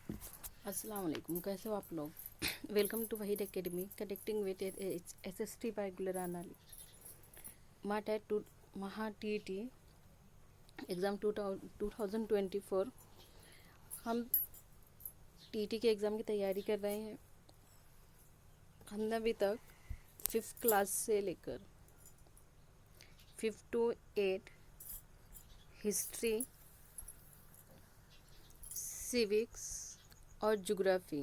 अस्सलाम वालेकुम, कैसे हो आप लोग। Welcome to Waheed academy connecting with SST by Gulran Ali. Maha TET exam 2024। हम TET के एग्ज़ाम की तैयारी कर रहे हैं। हमने अभी तक 5th क्लास से लेकर 5th to 8 हिस्ट्री, सिविक्स और ज्योग्राफी,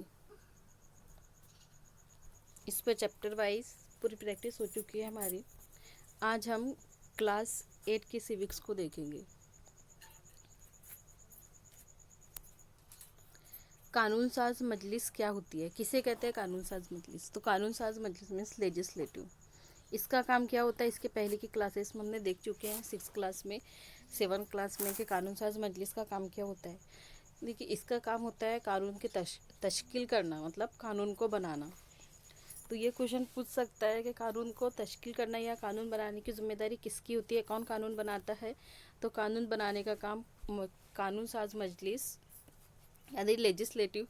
इस पर चैप्टर वाइज पूरी प्रैक्टिस हो चुकी है हमारी। आज हम क्लास 8 की सिविक्स को देखेंगे। कानून साज मजलिस क्या होती है, किसे कहते हैं कानून साज मजलिस। तो कानून साज मजलिस मीन्स लेजिस्लेटिव। इसका काम क्या होता है, इसके पहले की क्लासेस में हमने देख चुके हैं। 6 क्लास में, 7 क्लास में कि कानून साज मजलिस का काम क्या होता है। देखिए, इसका काम होता है कानून की तश्कील करना, मतलब कानून को बनाना। तो ये क्वेश्चन पूछ सकता है कि कानून को तश्कील करना या कानून बनाने की जिम्मेदारी किसकी होती है, कौन कानून बनाता है। तो कानून बनाने का काम कानून साज मजलिस यानी लेजिस्लेटिव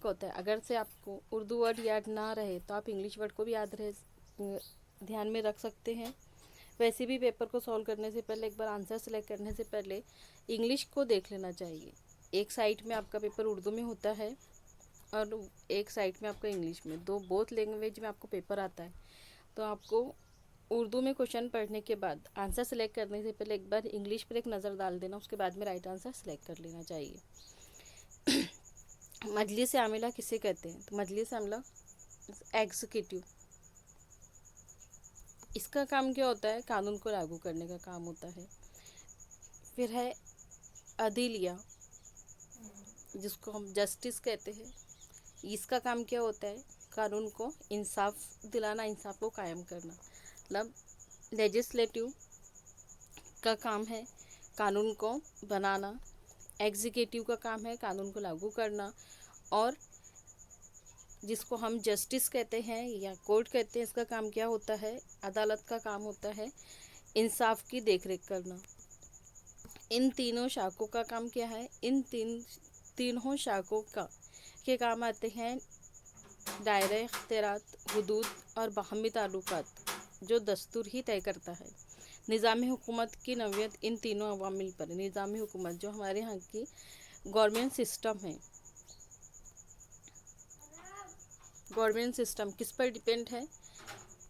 का होता है। अगर से आपको उर्दू वर्ड याद ना रहे तो आप इंग्लिश वर्ड को भी ध्यान में रख सकते हैं। वैसे भी पेपर को सॉल्व करने से पहले, एक बार आंसर सेलेक्ट करने से पहले इंग्लिश को देख लेना चाहिए। एक साइड में आपका पेपर उर्दू में होता है और एक साइड में आपका इंग्लिश में, बोथ लैंग्वेज में आपको पेपर आता है। तो आपको उर्दू में क्वेश्चन पढ़ने के बाद आंसर सेलेक्ट करने से पहले एक बार इंग्लिश पर एक नज़र डाल देना, उसके बाद में राइट आंसर सेलेक्ट कर लेना चाहिए। मजलिस आमिला किसे कहते हैं, तो मजलिस आमिला एग्जीक्यूटिव। इसका काम क्या होता है, कानून को लागू करने का काम होता है। फिर है अदलिया, जिसको हम जस्टिस कहते हैं। इसका काम क्या होता है, कानून को इंसाफ दिलाना, इंसाफ को कायम करना। मतलब लेजिस्लेटिव का काम है कानून को बनाना, एग्जीक्यूटिव का काम है कानून को लागू करना, और जिसको हम जस्टिस कहते हैं या कोर्ट कहते हैं, इसका काम क्या होता है, अदालत का काम होता है इंसाफ की देखरेख करना। इन तीनों शाखों का काम क्या है, तीनों शाखों के काम आते हैं दायरे इख्तियारात, हुदूद और बाहमी ताल्लुकात, जो दस्तूर ही तय करता है। निज़ामी हुकूमत की नौयत इन तीनों अवामिल पर। निज़ामी हुकूमत जो हमारे यहाँ की गवर्नमेंट सिस्टम है, गवर्नमेंट सिस्टम किस पर डिपेंड है,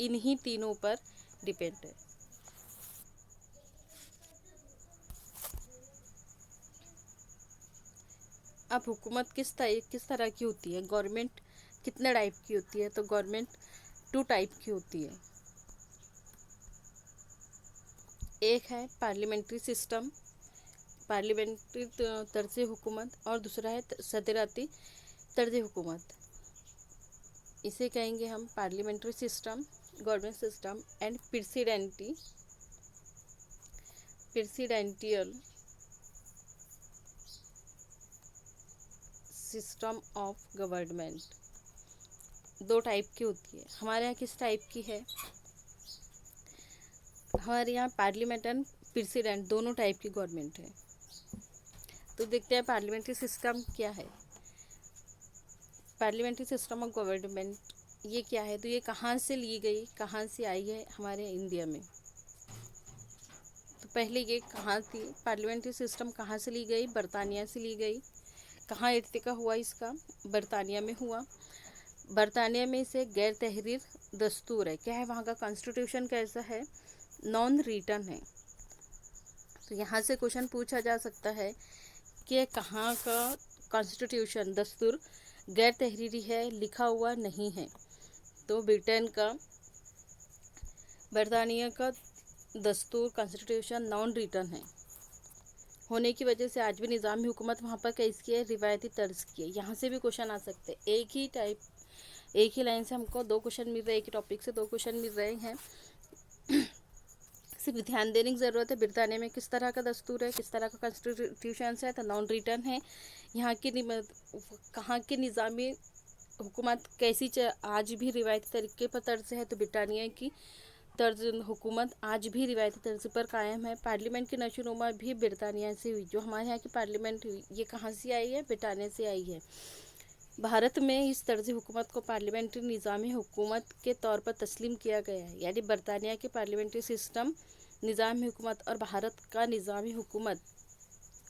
इन्हीं तीनों पर डिपेंड है। अब हुकूमत किस तरह की होती है, गवर्नमेंट कितने टाइप की होती है, तो गवर्नमेंट 2 टाइप की होती है। एक है पार्लियामेंट्री सिस्टम, पार्लियामेंट्री तर्ज हुकूमत, और दूसरा है सदराती तर्ज हुकूमत। इसे कहेंगे हम parliamentary system, government system and presidential system of government. 2 type की होती है। हमारे यहाँ किस टाइप की है, हमारे यहाँ पार्लियामेंट एंड प्रेसिडेंट दोनों टाइप की गवर्नमेंट है। तो देखते हैं पार्लियामेंट्री सिस्टम क्या है। पार्लियामेंट्री सिस्टम ऑफ गवर्नमेंट ये क्या है, तो ये कहाँ से ली गई, कहाँ से आई है हमारे इंडिया में। तो पहले ये कहाँ थी, पार्लियामेंट्री सिस्टम कहाँ से ली गई, बरतानिया से ली गई। कहाँ इर्तिका हुआ इसका, बरतानिया में हुआ। बरतानिया में इसे गैर तहरीर दस्तूर है। क्या है वहाँ का कॉन्स्टिट्यूशन, कैसा है, नॉन रिटन है। तो यहाँ से क्वेश्चन पूछा जा सकता है कि कहाँ का कॉन्स्टिट्यूशन दस्तूर गैर तहरीरी है, लिखा हुआ नहीं है। तो ब्रिटेन का, बरतानिया का दस्तूर कॉन्स्टिट्यूशन नॉन रिटन है होने की वजह से आज भी निज़ामी हुकूमत वहाँ पर कैसी है, रिवायती तर्ज की है। यहाँ से भी क्वेश्चन आ सकते हैं। एक ही लाइन से हमको 2 क्वेश्चन मिल रहे हैं, एक ही टॉपिक से 2 क्वेश्चन मिल रहे हैं। सिर्फ ध्यान देने की ज़रूरत है, ब्रिटानिया में किस तरह का दस्तूर है, किस तरह का कॉन्स्टिट्यूशन है, तो नॉन रिटन है। यहाँ की कहाँ की निज़ामी हुकूमत कैसी आज भी रिवायती तरीके पर तर्ज है, तो ब्रिटानिया की तर्ज हुकूमत आज भी रिवायती तर्ज पर कायम है। पार्लियामेंट की नशोनुमा भी ब्रिटानिया से हुई। जो हमारे यहाँ की पार्लियामेंट हुई ये कहाँ से आई है, ब्रिटानिया से आई है। भारत में इस तर्ज हुकूमत को पार्लियामेंट्री निज़ाम हुकूमत के तौर पर तस्लीम किया गया है, यानी बरतानिया के पार्लियामेंट्री सिस्टम निज़ाम हुकूमत और भारत का निज़ाम हुकूमत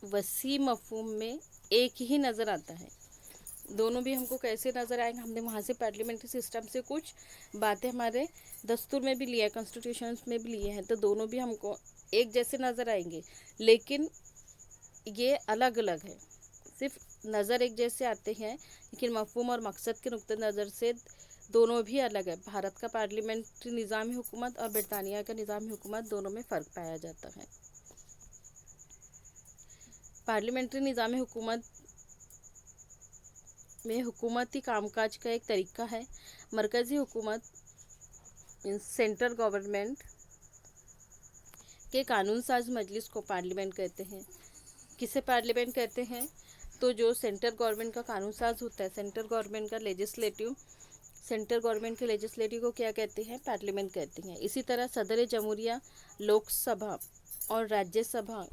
वसी मफहूम में एक ही नज़र आता है। दोनों भी हमको कैसे नज़र आएंगे, हमने वहाँ से पार्लियामेंट्री सिस्टम से कुछ बातें हमारे दस्तूर में भी लिया है, कॉन्स्टिट्यूशन में भी लिए हैं, तो दोनों भी हमको एक जैसे नज़र आएंगे, लेकिन ये अलग अलग है। सिर्फ नज़र एक जैसे आते हैं, लेकिन मफहूम और मकसद के नुक्ते नज़र से दोनों भी अलग है। भारत का पार्लियामेंट्री निज़ाम हुकूमत और बरतानिया का निज़ाम हुकूमत दोनों में फ़र्क पाया जाता है। पार्लियामेंट्री निज़ाम हुकूमत में हुकूमती कामकाज का एक तरीका है। मरकज़ी हुकूमत सेंट्रल गवर्नमेंट के कानून साज मजलिस को पार्लियामेंट कहते हैं। किसे पार्लियामेंट कहते हैं? तो जो सेंट्रल गवर्नमेंट का कानून साज होता है, सेंट्रल गवर्नमेंट का लेजिस्लेटिव, सेंट्रल गवर्नमेंट के लेजिस्लेटिव को क्या कहते हैं? पार्लियामेंट कहते हैं। इसी तरह सदर जमहूरिया, लोकसभा और राज्यसभा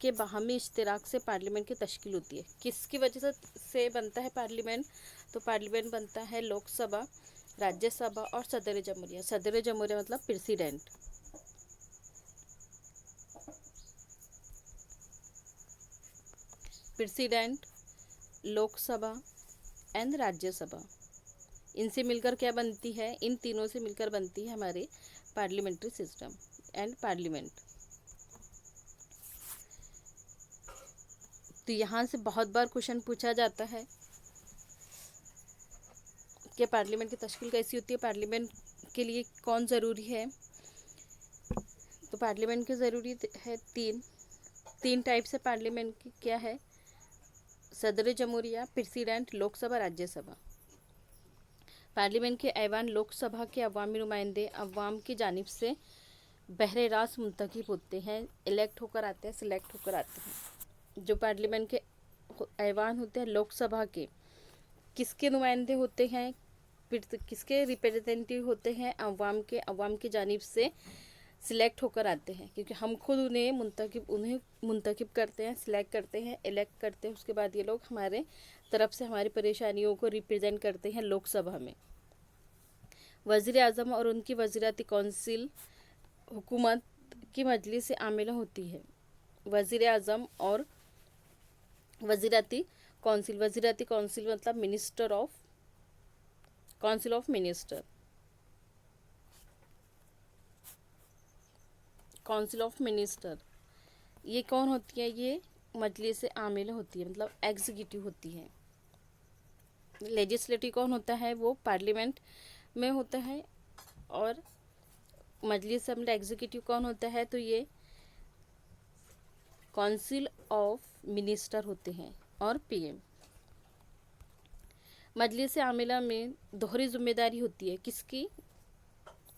के बाहमी इश्तिराक से पार्लियामेंट की तश्कील होती है। किसकी वजह से बनता है पार्लियामेंट? तो पार्लियामेंट बनता है लोकसभा, राज्यसभा और सदर जमहूरिया। सदर जमहूरिया मतलब president. President, Lok Sabha and Rajya Sabha, इनसे मिलकर क्या बनती है? इन तीनों से मिलकर बनती है हमारे पार्लियामेंट्री सिस्टम एंड पार्लियामेंट। तो यहाँ से बहुत बार क्वेश्चन पूछा जाता है कि पार्लियामेंट की तश्कील कैसी होती है, पार्लियामेंट के लिए कौन ज़रूरी है। तो पार्लियामेंट की ज़रूरी है तीन टाइप से पार्लियामेंट की क्या है? सदर जमहूरिया, प्रेसिडेंट, लोकसभा, राज्यसभा। पार्लियामेंट के ऐवान लोकसभा के अवामी नुमाइंदे अवाम की जानिब से बहरे रास्त मुंतखब होते हैं, इलेक्ट होकर आते हैं, सिलेक्ट होकर आते हैं। जो पार्लियामेंट के ऐवान होते हैं लोकसभा के, किसके नुमाइंदे होते हैं? किसके रिप्रेजेंटेटिव होते हैं? अवाम के। अवाम की जानिब से सिलेक्ट होकर आते हैं, क्योंकि हम खुद उन्हें मुंतखब करते हैं, सिलेक्ट करते हैं, इलेक्ट करते हैं। उसके बाद ये लोग हमारे तरफ से हमारी परेशानियों को रिप्रेजेंट करते हैं लोकसभा में। वज़ीर आज़म और उनकी वज़ीराती कौंसिल हुकूमत की मजलिस आमिला होती है। वज़ीर आज़म और वज़ीराती कौंसिल मतलब minister of council of minister, council of minister, ये कौन होती है? ये मजलिस आमिला होती है, मतलब एग्जीक्यूटिव होती है। लेजिस्लेटिव कौन होता है? वो पार्लियामेंट में होता है। और मजलिस एग्जीक्यूटिव कौन होता है? तो ये काउंसिल ऑफ मिनिस्टर होते हैं और पीएम। मजलिस आमिला में दोहरी जिम्मेदारी होती है। किसकी?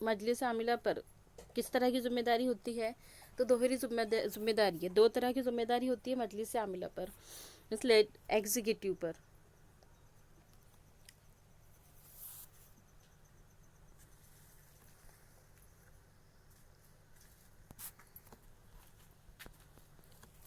मजलिस आमिला पर किस तरह की जिम्मेदारी होती है? तो दोहरी जिम्मेदारी है। दो तरह की जिम्मेदारी होती है मजलिस आमिला पर, इसलिए एग्जीक्यूटिव पर।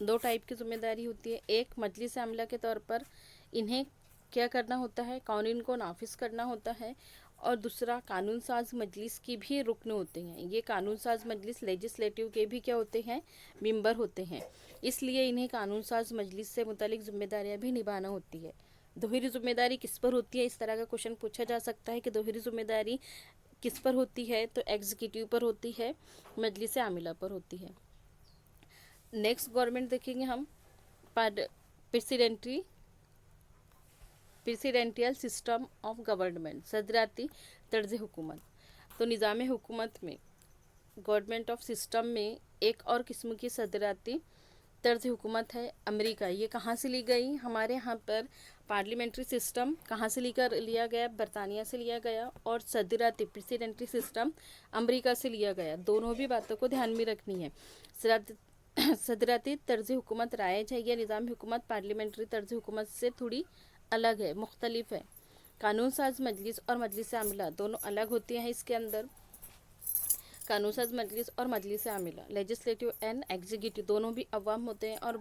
दो टाइप की जिम्मेदारी होती है। एक, मजलिस आमिला के तौर पर इन्हें क्या करना होता है? कानून को नाफिज करना होता है। और दूसरा, कानून साज मजलिस की भी रुकन होते हैं। ये कानून साज मजलिस लेजिस्लेटिव के भी क्या होते हैं? मेंबर होते हैं। इसलिए इन्हें कानून साज मजलिस से मुतालिक जिम्मेदारियां भी निभाना होती है। दोहरी जिम्मेदारी किस पर होती है? इस तरह का क्वेश्चन पूछा जा सकता है कि दोहरी जिम्मेदारी किस पर होती है? तो एग्जीक्यूटिव पर होती है, मजलिस आमिला पर होती है। नेक्स्ट गवर्नमेंट देखेंगे हम, प्रेसिडेंटियल सिस्टम ऑफ गवर्नमेंट, सदराती तर्ज हुकूमत। तो निज़ाम हुकूमत में गवर्नमेंट ऑफ सिस्टम में एक और किस्म की सदराती तर्ज हुकूमत है, अमेरिका। ये कहाँ से ली गई? हमारे यहाँ पर पार्लियामेंट्री सिस्टम कहाँ से लिया गया? बरतानिया से लिया गया। और सदराती प्रेसिडेंट्री सिस्टम अमेरिका से लिया गया। दोनों भी बातों को ध्यान में रखनी है। सदराती तर्ज हुकूमत राइज है। यह निज़ाम हुकूमत पार्लियामेंट्री तर्ज हुकूमत से थोड़ी अलग है, मुख्तलिफ है। कानून साज मजलिस और मजलिस आमिला दोनों अलग होती हैं। इसके अंदर कानून साज मजलिस और मजलिस आमिला, लेजिस्लेटिव एंड एग्जीक्यूटिव, दोनों भी अवाम होते हैं। और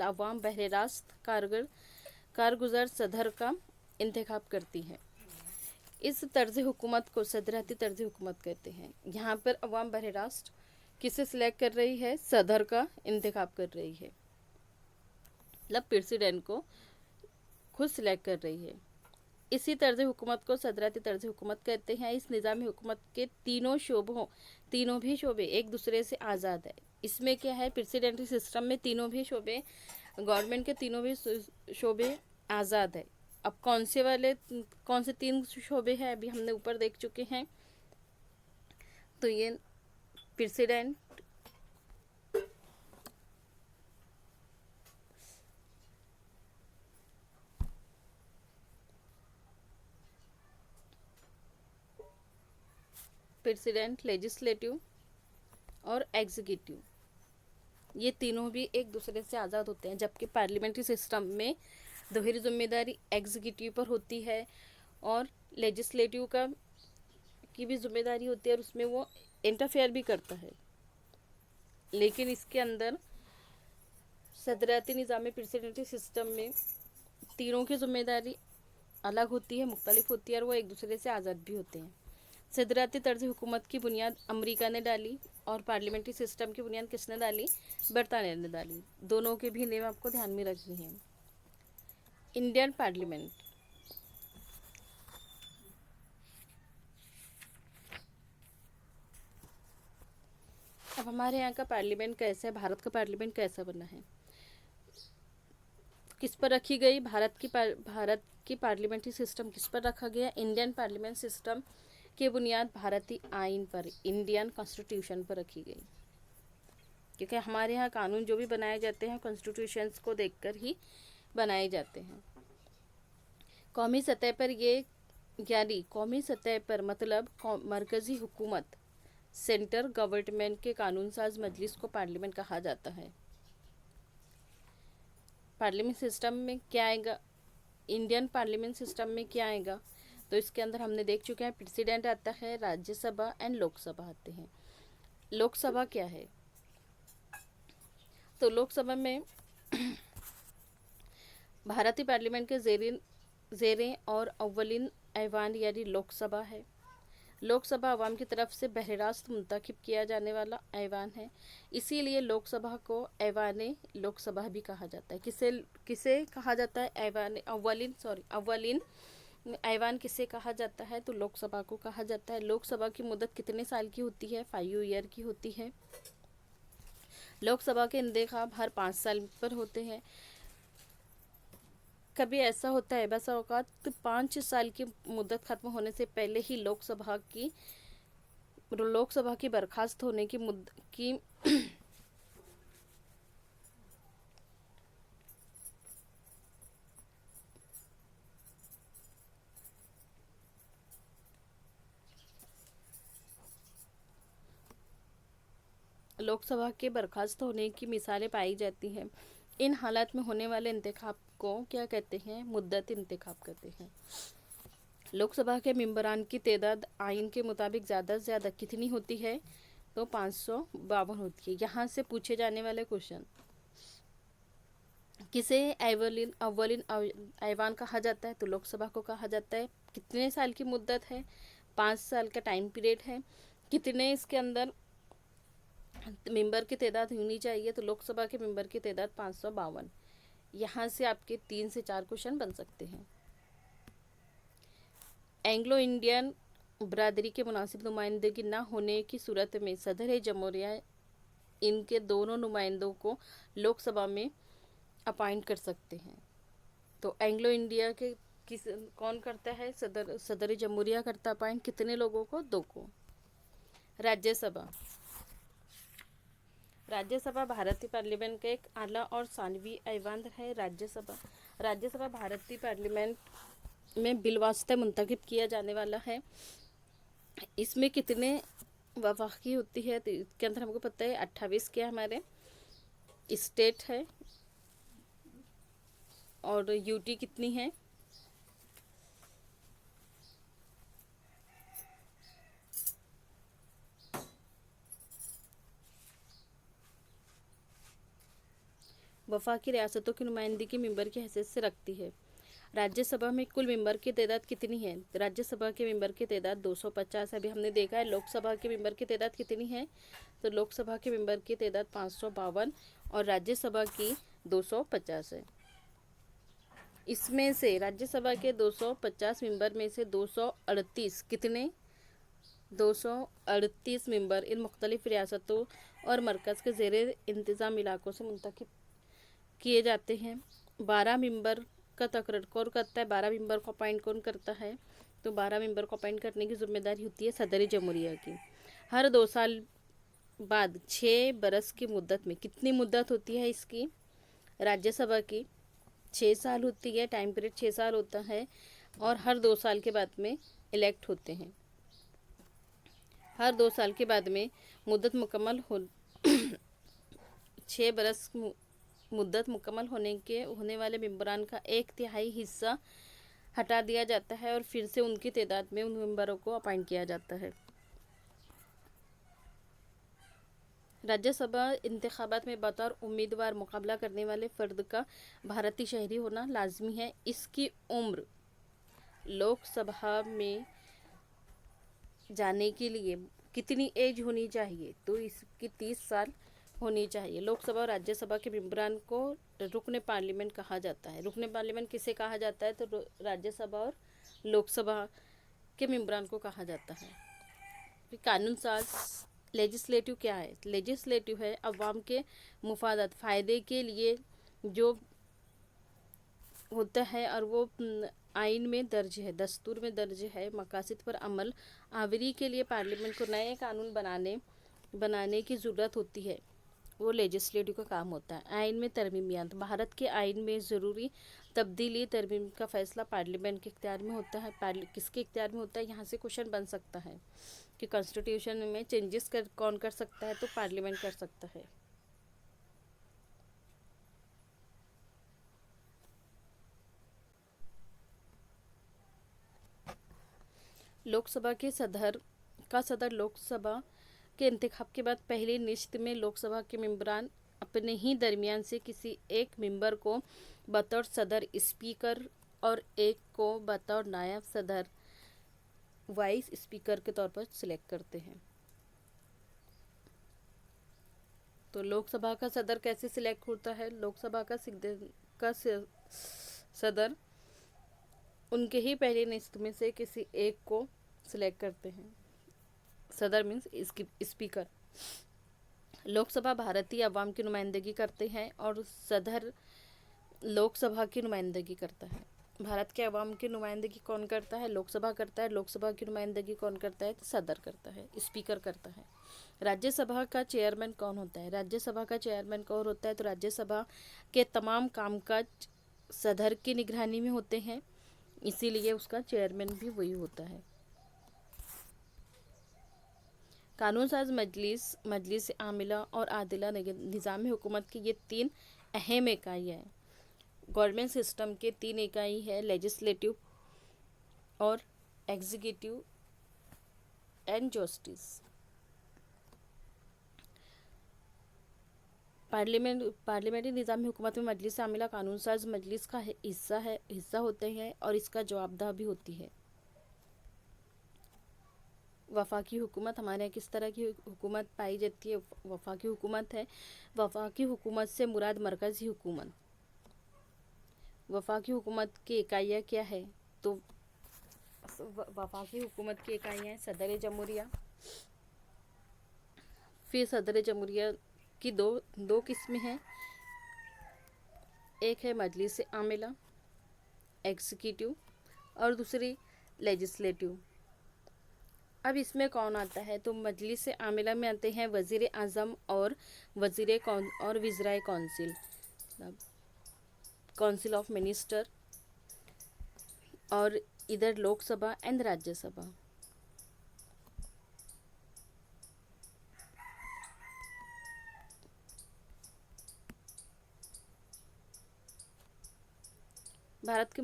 अवाम बहरे रास्त कारगुजर सदर का इंतखाब करती है। इस तर्ज हुकूमत को सदराती तर्ज हुकूमत कहते हैं। यहाँ पर अवाम बरह रास्त किसे सिलेक्ट कर रही है? सदर का इंतखाब कर रही है, मतलब प्रेसिडेंट को खुद सिलेक्ट कर रही है। इसी तर्ज हुकूमत को सदराती तर्ज हुकूमत कहते हैं। इस निज़ाम हुकूमत के तीनों भी शोबे एक दूसरे से आज़ाद है। इसमें क्या है, प्रेसिडेंटल सिस्टम में तीनों भी शोबे, गवर्नमेंट के तीनों भी शोबे आज़ाद है। अब कौन से 3 शोबे हैं, अभी हमने ऊपर देख चुके हैं। तो ये प्रेसिडेंट, लेजिस्लेटिव और एग्जीक्यूटिव, ये तीनों भी एक दूसरे से आज़ाद होते हैं। जबकि पार्लियामेंट्री सिस्टम में दोहरी जिम्मेदारी एग्जीक्यूटिव पर होती है और लेजिस्लेटिव की भी जिम्मेदारी होती है और उसमें वो इंटरफेयर भी करता है। लेकिन इसके अंदर सदराती निज़ाम प्रेसिडेंटल सिस्टम में तीनों की जिम्मेदारी अलग होती है, मुख्तलिफ होती है और वो एक दूसरे से आज़ाद भी होते हैं। सदराती तर्ज हुकूमत की बुनियाद अमेरिका ने डाली और पार्लियामेंट्री सिस्टम की बुनियाद किसने डाली? बरतानिया ने डाली। दोनों के भी नेम आपको ध्यान में रखनी है। इंडियन पार्लियामेंट, अब हमारे यहाँ का पार्लियामेंट कैसा है, भारत का पार्लियामेंट कैसा बना है, किस पर रखी गई? भारत की पार्लियामेंट्री सिस्टम किस पर रखा गया? इंडियन पार्लियामेंट सिस्टम की बुनियाद भारतीय आइन पर, इंडियन कॉन्स्टिट्यूशन पर रखी गई। क्योंकि हमारे यहाँ कानून जो भी बनाए जाते हैं कॉन्स्टिट्यूशंस को देखकर ही बनाए जाते हैं। कौमी सतह पर यानी कौमी सतह पर मतलब मरकज़ी हुकूमत, सेंटर गवर्नमेंट के कानून साज मजलिस को पार्लियामेंट कहा जाता है। पार्लियामेंट सिस्टम में क्या आएगा? इंडियन पार्लियामेंट सिस्टम में क्या आएगा? तो इसके अंदर हमने देख चुके हैं, प्रेसिडेंट आता है, राज्यसभा एंड लोकसभा आते हैं। लोकसभा क्या है? तो लोकसभा में भारतीय पार्लियामेंट के ज़ेरें और अव्वलिन ऐवान यानी लोकसभा है। लोकसभा अवाम की तरफ से बरह रास्त मुंतखब किया जाने वाला ऐवान है। इसीलिए लोकसभा को ऐवान लोकसभा भी कहा जाता है। किसे कहा जाता है? अव्वलिन ऐवान किसे कहा जाता है? तो लोकसभा को कहा जाता है। लोकसभा की मुद्दत कितने साल की होती है? 5 ईयर की होती है। लोकसभा के इंतखाब हर 5 साल पर होते हैं। कभी ऐसा होता है बस औकात 5 साल की मुद्दत खत्म होने से पहले ही लोकसभा की बर्खास्त होने की लोकसभा के बर्खास्त होने की मिसालें पाई जाती हैं। इन हालात में होने वाले इंतखाब को क्या कहते हैं? मुद्दत इंतखाब कहते हैं। लोकसभा के मेंबरान की तादाद आइन के मुताबिक ज़्यादा से ज़्यादा कितनी होती है? तो 552 होती है। यहाँ से पूछे जाने वाले क्वेश्चन, किसे अव्वलिन ऐवान कहा जाता है? तो लोकसभा को कहा जाता है। कितने साल की मुद्दत है? 5 साल का टाइम पीरियड है। कितने इसके अंदर मेंबर की तादाद होनी चाहिए? तो लोकसभा के मेंबर की तादाद 552। यहाँ से आपके 3 से 4 क्वेश्चन बन सकते हैं। एंग्लो इंडियन बरादरी के मुनासिब नुमाइंदगी न होने की सूरत में सदर जमहूरिया इनके दोनों नुमाइंदों को लोकसभा में अपॉइंट कर सकते हैं। तो एंग्लो इंडिया के कौन करता है? सदर जमहूरिया करता अपॉइंट। कितने लोगों को? 2 को। राज्यसभा भारतीय पार्लियामेंट का एक आला और सानवी ऐवान है। राज्यसभा भारतीय पार्लियामेंट में बिलवास्ते मुंतखब किया जाने वाला है। इसमें कितने वफाकी होती है? तो इसके अंदर हमको पता है 28 क्या हमारे स्टेट है और यूटी कितनी है? वफाकी रियासतों की नुमाइंदगी मेंबर की हैसियत से रखती है। राज्यसभा में कुल मेंबर की तादाद कितनी है? राज्यसभा के मेंबर की तादाद 250। अभी हमने देखा है लोकसभा के मेंबर की तादाद कितनी है, तो लोकसभा के मेंबर की तादाद 552 और राज्यसभा की 250 है। इसमें से राज्यसभा के 250 मेंबर में से 238 कितने 238 मेंबर इन मुख्तलिफ रियासतों और मरकज़ के ज़ेर इंतज़ाम इलाकों से मुंतखब किए जाते हैं। 12 मेंबर का तकर्र कौन करता है, 12 मेंबर को अपॉइंट कौन करता है, तो 12 मेंबर को अपॉइंट करने की जिम्मेदारी होती है सदर जमहूरिया की। हर 2 साल बाद 6 बरस की मुद्दत में, कितनी मुद्दत होती है इसकी, राज्यसभा की 6 साल होती है, टाइम पीरियड 6 साल होता है और हर 2 साल के बाद में इलेक्ट होते हैं। हर 2 साल के बाद में मुद्दत मुकम्मल हो 6 बरस मुद्दत मुकम्मल होने वाले मेंबरान का 1/3 हिस्सा हटा दिया जाता है और फिर से उनकी तादाद में उन मेंबरों को अपॉइंट किया जाता है। राज्यसभा इंतखाबात में बतौर उम्मीदवार मुकाबला करने वाले फ़र्द का भारतीय शहरी होना लाजमी है। इसकी उम्र लोकसभा में जाने के लिए कितनी एज होनी चाहिए, तो इसकी 30 साल होनी चाहिए। लोकसभा और राज्यसभा के मेंबरान को रुकन पार्लियामेंट कहा जाता है। रुकन पार्लियामेंट किसे कहा जाता है, तो राज्यसभा और लोकसभा के मेंबरान को कहा जाता है। फिर कानून साज लेजिस्लेटिव क्या है? लेजिस्लेटिव है अवाम के मुफादत फ़ायदे के लिए जो होता है और वो आइन में दर्ज है, दस्तूर में दर्ज है, मकासद पर अमल आवरी के लिए पार्लियामेंट को नए कानून बनाने की ज़रूरत होती है, वो लेजिस्लेटिव का काम होता है। आइन में तरमीमियात, भारत के आइन में ज़रूरी तब्दीली तरमीम का फ़ैसला पार्लियामेंट के इख्तियार में होता है। किसके इख्तियार में होता है? यहाँ से क्वेश्चन बन सकता है कि कॉन्स्टिट्यूशन में चेंजेस कौन कर सकता है, तो पार्लियामेंट कर सकता है। लोकसभा के सदर लोकसभा के इंतखाब के बाद पहली निश्त में लोकसभा के मेंबरान अपने ही दरमियान से किसी एक मेंबर को बतौर सदर स्पीकर और एक को बतौर नायब सदर वाइस स्पीकर के तौर पर सिलेक्ट करते हैं। तो लोकसभा का सदर कैसे सिलेक्ट होता है? लोकसभा का सदर उनके ही पहले निश्त में से किसी एक को सिलेक्ट करते हैं। सदर मीन्स स्पीकर। लोकसभा भारतीय अवाम की नुमाइंदगी करते हैं और सदर लोकसभा की नुमाइंदगी करता है। भारत के अवाम की नुमाइंदगी कौन करता है? लोकसभा करता है। लोकसभा की नुमाइंदगी कौन करता है? तो सदर करता है, स्पीकर करता है। राज्यसभा का चेयरमैन कौन होता है? राज्यसभा का चेयरमैन कौन होता है? तो राज्यसभा के तमाम कामकाज सदर की निगरानी में होते हैं, इसीलिए उसका चेयरमैन भी वही होता है। कानून साज मजलिस आमिला और आदिला निज़ाम हुकूमत की ये 3 अहम इकाइयाँ हैं। गवर्नमेंट सिस्टम के 3 इकाई है, लेजिस्लेटिव और एग्जीक्यूटिव एंड जस्टिस। पार्लियामेंट्री निज़ाम हुकूमत में मजलिस आमिला कानून साज मजलिस का हिस्सा होते हैं और इसका जवाबदेह भी होती है। वफाकी हुकूमत हमारे यहाँ किस तरह की हुकूमत पाई जाती है? वफाकी हुकूमत है। वफाकी हुकूमत से मुराद मरकज़ी हुकूमत। वफाकी हुकूमत की इकाइयाँ क्या है? तो वफाकी हुकूमत की इकाइयाँ हैं सदर जमहूरिया। फिर सदर जमहूरिया की दो किस्में हैं, एक है मजलिस आमिला एग्जीक्यूटिव और दूसरी लेजिस्लेटिव। अब इसमें कौन आता है? तो मजलिस आमिला में आते हैं वज़ीर आज़म और वज़राए काउंसिल ऑफ मिनिस्टर, और इधर लोकसभा एंड राज्यसभा। भारत के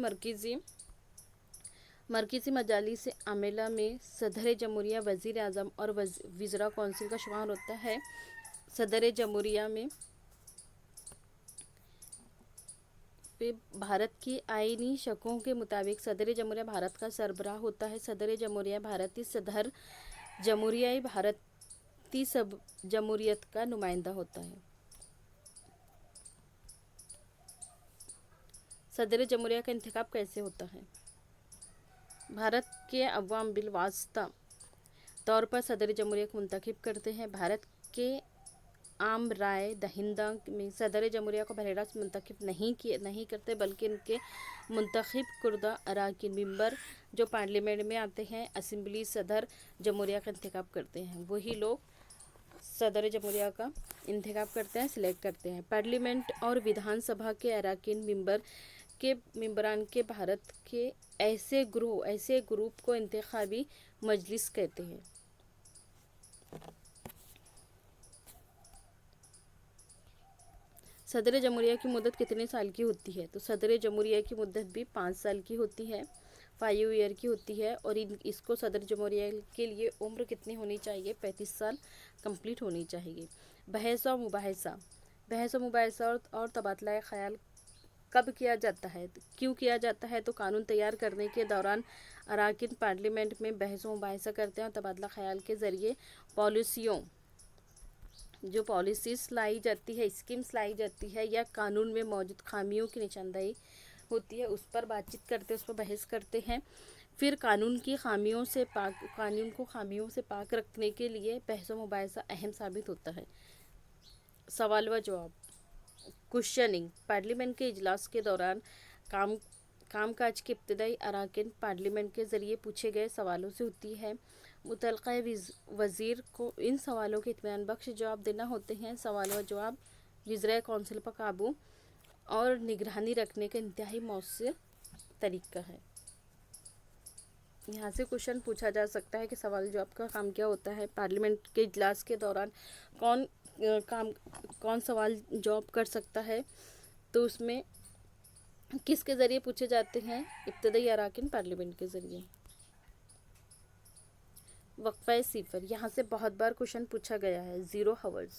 मरकज़ी मजालिस आमिला में सदर जमहूरिया, वज़ीर आज़म और वज़रा काउंसिल का शुमार होता है। पे भारत की आईनी शकों के मुताबिक सदर जमहूरिया भारत का सरबराह होता है। सदर जमहूरिया भारतीय सदर जमहूरिया भारतीय सब जमहूरियत का नुमाइंदा होता है। सदर जमहूरिया का इंतखाब कैसे होता है? भारत के अवाम बिल वास्ता तौर पर सदर जमहूरिया को मुंतखब करते हैं। भारत के आम राय दहिंदा में सदर जमहूरिया को बरह रास्त मुंतखब नहीं करते, बल्कि इनके मुंतखब कुर्दा अराकीन मेंबर जो पार्लियामेंट में आते हैं, असेंबली सदर जमहूरिया का इंतखाब करते हैं। वही लोग सदर जमहूरिया का इंतखाब करते हैं, सिलेक्ट करते हैं। पार्लियामेंट और विधानसभा के अराकीन मेंबरान के भारत के ऐसे ग्रुप को इंतखाबी मजलिस कहते हैं। सदर जमहूरिया की मुद्दत कितने साल की होती है? तो सदर जमहूरिया की मुद्दत भी 5 साल की होती है, 5 ईयर की होती है। और इसको सदर जमहूरिया के लिए उम्र कितनी होनी चाहिए? 35 साल कंप्लीट होनी चाहिए। बहस व मुबाहिसा और तबादला ख्याल कब किया जाता है? क्यों किया जाता है? तो कानून तैयार करने के दौरान अराकीन पार्लियामेंट में बहस व मुबाहिसा करते हैं और तबादला ख्याल के ज़रिए पॉलिसीज़ लाई जाती है, स्कीम्स लाई जाती है या कानून में मौजूद खामियों की निशानदेही होती है, उस पर बातचीत करते हैं, उस पर बहस करते हैं। फिर कानून को खामियों से पाक रखने के लिए बहस व मुबाहिसा अहम साबित होता है। सवाल व जवाब, क्वेश्चनिंग पार्लियामेंट के इजलास के दौरान कामकाज के इब्तदाई अराकीन पार्लियामेंट के ज़रिए पूछे गए सवालों से होती है। मुतल्लिक़ा वज़ीर को इन सवालों के इत्मीनान बख्श जवाब देना होते हैं। सवाल व जवाब वज़ीर कौंसिल पर काबू और निगरानी रखने का इंतहाई मौसर तरीका है। यहाँ से क्वेश्चन पूछा जा सकता है कि सवाल जवाब का काम क्या होता है, पार्लियामेंट के इजलास के दौरान कौन सवाल जवाब कर सकता है, तो उसमें किसके ज़रिए पूछे जाते हैं? इब्तदाई अराकीन पार्लियामेंट के ज़रिए। वक्फा सिफर, यहाँ से बहुत बार क्वेश्चन पूछा गया है। 0 आवर्स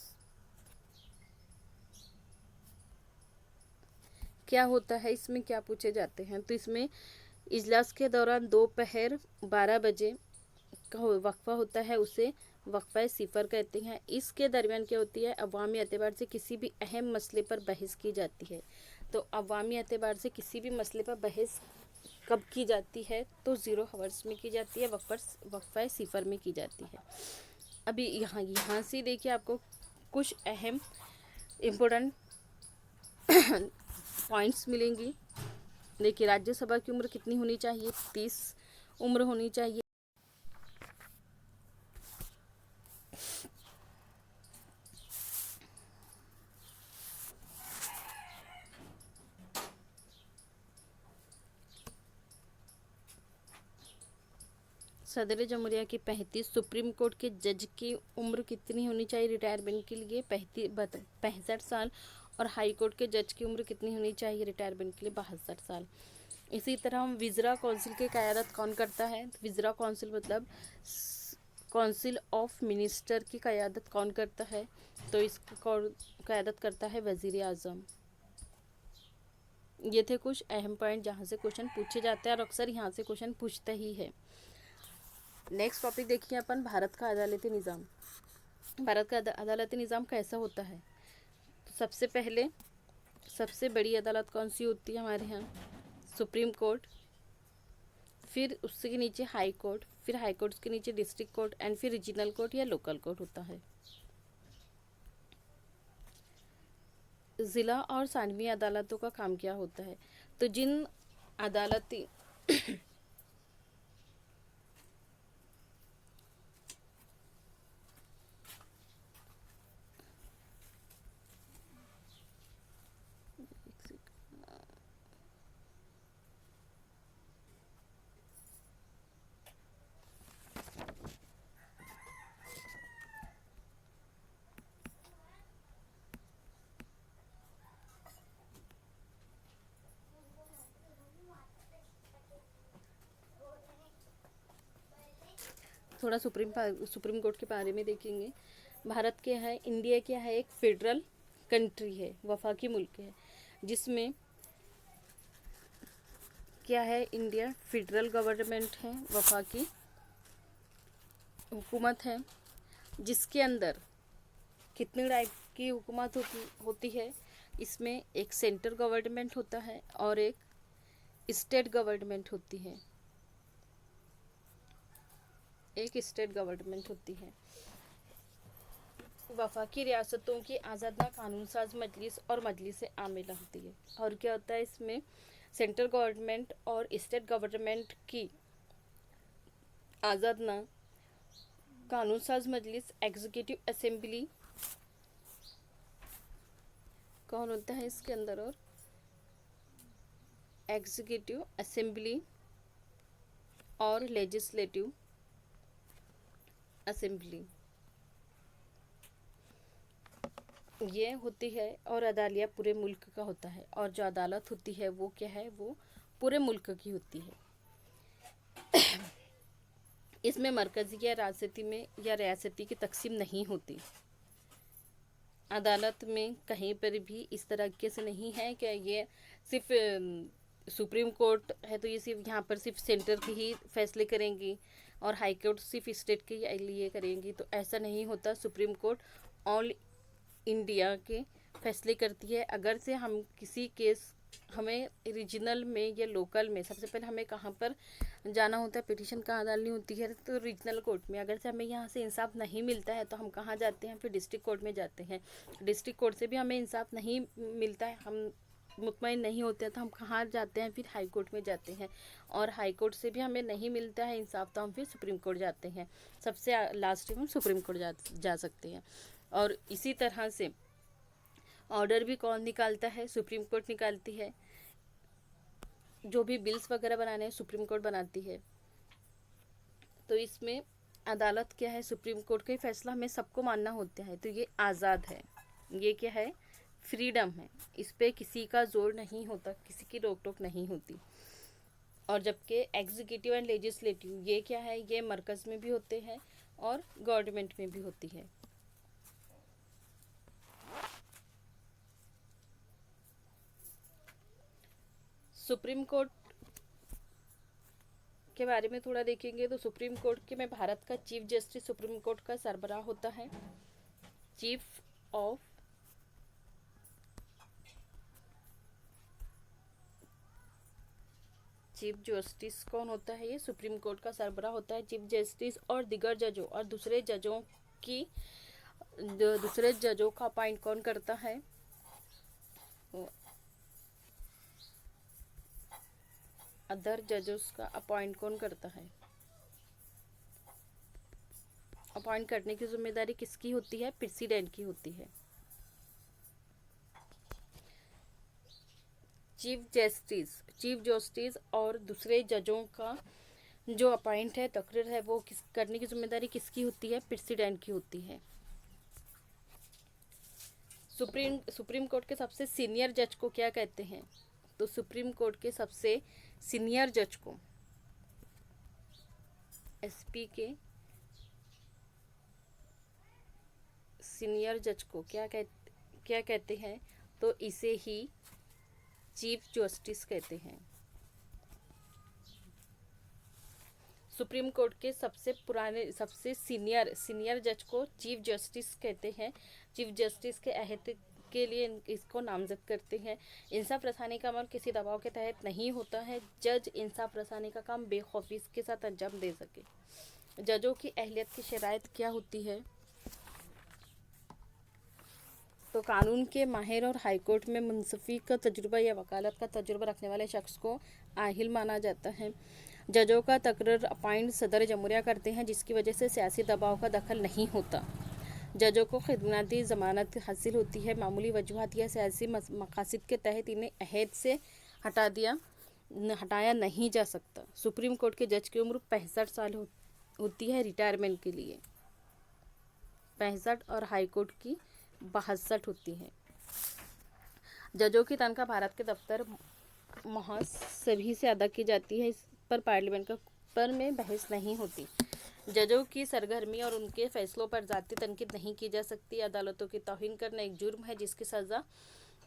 क्या होता है? इसमें क्या पूछे जाते हैं? तो इसमें इजलास के दौरान दोपहर 12 बजे का वक्फा होता है, उसे वक्फा सिफर कहते हैं। इसके दरमियान क्या होती है? अवामी एतबार से किसी भी अहम मसले पर बहस की जाती है। तो अवामी एतबार से किसी भी मसले पर बहस कब की जाती है? तो 0 आवर्स में की जाती है, वक्फा सिफर में की जाती है। अभी यहाँ से देखिए आपको कुछ अहम इम्पोर्टेंट पॉइंट्स मिलेंगी। देखिए, राज्यसभा की उम्र कितनी होनी चाहिए? 30 उम्र होनी चाहिए। सदर जमहूरिया की 35 सुप्रीम कोर्ट के जज की उम्र कितनी होनी चाहिए रिटायरमेंट के लिए? 65 साल। और हाई कोर्ट के जज की उम्र कितनी होनी चाहिए रिटायरमेंट के लिए? 72 साल। इसी तरह हम विज़रा काउंसिल की क़यादत कौन करता है? विज़रा काउंसिल मतलब काउंसिल ऑफ मिनिस्टर की क़यादत कौन करता है? तो इसकी क़यादत करता है वज़ीर आज़म। ये थे कुछ अहम पॉइंट जहाँ से क्वेश्चन पूछे जाते हैं और अक्सर यहाँ से क्वेश्चन पूछते ही है। नेक्स्ट टॉपिक देखिए अपन, भारत का अदालती निज़ाम। भारत का अदालती निज़ाम कैसा होता है? तो सबसे पहले सबसे बड़ी अदालत कौन सी होती है हमारे यहाँ? Supreme court. फिर उसके नीचे हाई कोर्ट, फिर हाई कोर्ट के नीचे डिस्ट्रिक्ट कोर्ट एंड फिर रीजनल कोर्ट या लोकल कोर्ट होता है। ज़िला और सानवी अदालतों का काम क्या होता है? तो जिन अदालती थोड़ा सुप्रीम कोर्ट के बारे में देखेंगे। भारत क्या है? इंडिया क्या है? एक फेडरल कंट्री है, वफाकी मुल्क है, जिसमें क्या है? इंडिया फेडरल गवर्नमेंट है, वफाकी हुकूमत है, जिसके अंदर कितनी टाइप की हुकूमत होती है? इसमें एक सेंट्रल गवर्नमेंट होता है और एक स्टेट गवर्नमेंट होती है, एक स्टेट गवर्नमेंट होती है। वफाकी रियासतों की आज़ादा कानून साज मजलिस और मजलिस आमिला होती है। और क्या होता है इसमें? सेंट्रल गवर्नमेंट और स्टेट गवर्नमेंट की आज़ादना कानून साज मजलिस, एग्जीक्यूटिव असेंबली कौन होता है इसके अंदर? और एग्जीक्यूटिव असेंबली और लेजिस्लेटिव असेंबली ये होती है। और अदालिया पूरे मुल्क का होता है, और जो अदालत होती है वो क्या है? वो पूरे मुल्क की होती है। इसमें मरकज़ी या रियासती की तकसीम नहीं होती। अदालत में कहीं पर भी इस तरीके से नहीं है कि ये सिर्फ सुप्रीम कोर्ट है तो ये सिर्फ यहाँ पर सिर्फ सेंटर के ही फैसले करेंगी और हाई कोर्ट सिर्फ स्टेट के लिए करेंगी, तो ऐसा नहीं होता। सुप्रीम कोर्ट ऑल इंडिया के फैसले करती है। अगर से हम किसी केस हमें रीजनल में या लोकल में, सबसे पहले हमें कहाँ पर जाना होता है, पिटीशन कहाँ डालनी होती है? तो रीजनल कोर्ट में। अगर से हमें यहाँ से इंसाफ नहीं मिलता है तो हम कहाँ जाते हैं? फिर डिस्ट्रिक्ट कोर्ट में जाते हैं। डिस्ट्रिक्ट कोर्ट से भी हमें इंसाफ नहीं मिलता है, हम मुतमईन नहीं होते हैं, तो हम कहाँ जाते हैं? फिर हाई कोर्ट में जाते हैं। और हाई कोर्ट से भी हमें नहीं मिलता है इंसाफ, तो हम फिर सुप्रीम कोर्ट जाते हैं। सबसे लास्ट में हम सुप्रीम कोर्ट जा सकते हैं। और इसी तरह से ऑर्डर भी कौन निकालता है? सुप्रीम कोर्ट निकालती है। जो भी बिल्स वगैरह बनाने हैं सुप्रीम कोर्ट बनाती है। तो इसमें अदालत क्या है? सुप्रीम कोर्ट का फैसला हमें सबको मानना होता है। तो ये आज़ाद है, ये क्या है? फ्रीडम है। इस पे किसी का जोर नहीं होता, किसी की रोक टोक नहीं होती। और जबकि एग्जीक्यूटिव एंड लेजिस्लेटिव ये क्या है? ये मरकज़ में भी होते हैं और गवर्नमेंट में भी होती है। सुप्रीम कोर्ट के बारे में थोड़ा देखेंगे तो सुप्रीम कोर्ट के में भारत का चीफ जस्टिस सुप्रीम कोर्ट का सरबराह होता है। चीफ जस्टिस कौन होता है? ये सुप्रीम कोर्ट का सरबराह होता है, चीफ जस्टिस। और दिगर जजों और दूसरे जजों का अपॉइंट कौन करता है? अदर जजेस का अपॉइंट कौन करता है? अपॉइंट करने की जिम्मेदारी किसकी होती है? प्रेसिडेंट की होती है। चीफ जस्टिस और दूसरे जजों का जो अपॉइंट है, तकरीर है, वो करने की जिम्मेदारी किसकी होती है? प्रेसिडेंट की होती है। सुप्रीम कोर्ट के सबसे सीनियर जज को क्या कहते हैं? तो सुप्रीम कोर्ट के सबसे सीनियर जज को, एसपी के सीनियर जज को क्या कहते हैं? तो इसे ही चीफ जस्टिस कहते हैं। सुप्रीम कोर्ट के सबसे सीनियर जज को चीफ जस्टिस कहते हैं। चीफ जस्टिस के अहद के लिए इसको नामजद करते हैं। इंसाफ रसानी का अमल किसी दबाव के तहत नहीं होता है। जज इंसाफ रसानी का काम बेखौफी के साथ अंजाम दे सके। जजों की अहलियत की शराइत क्या होती है? तो कानून के माहिर और हाईकोर्ट में मुंसफी का तजुर्बा या वकालत का तजुर्बा रखने वाले शख्स को आहिल माना जाता है। जजों का तकर्रर अपॉइंट सदर जमहूरिया करते हैं, जिसकी वजह से सियासी दबाव का दखल नहीं होता। जजों को खिदमती ज़मानत हासिल होती है। मामूली वजूहात या सियासी मकासद के तहत इन्हें अहद से हटाया नहीं जा सकता। सुप्रीम कोर्ट के जज की उम्र 65 साल होती है रिटायरमेंट के लिए, 65, और हाई कोर्ट की 62 होती है। जजों की तनख्वाह भारत के दफ्तर महज सभी से अदा की जाती है। इस पर पार्लियामेंट पर में बहस नहीं होती। जजों की सरगर्मी और उनके फैसलों पर ज़ाती तनकीद नहीं की जा सकती। अदालतों की तौहीन करना एक जुर्म है जिसकी सज़ा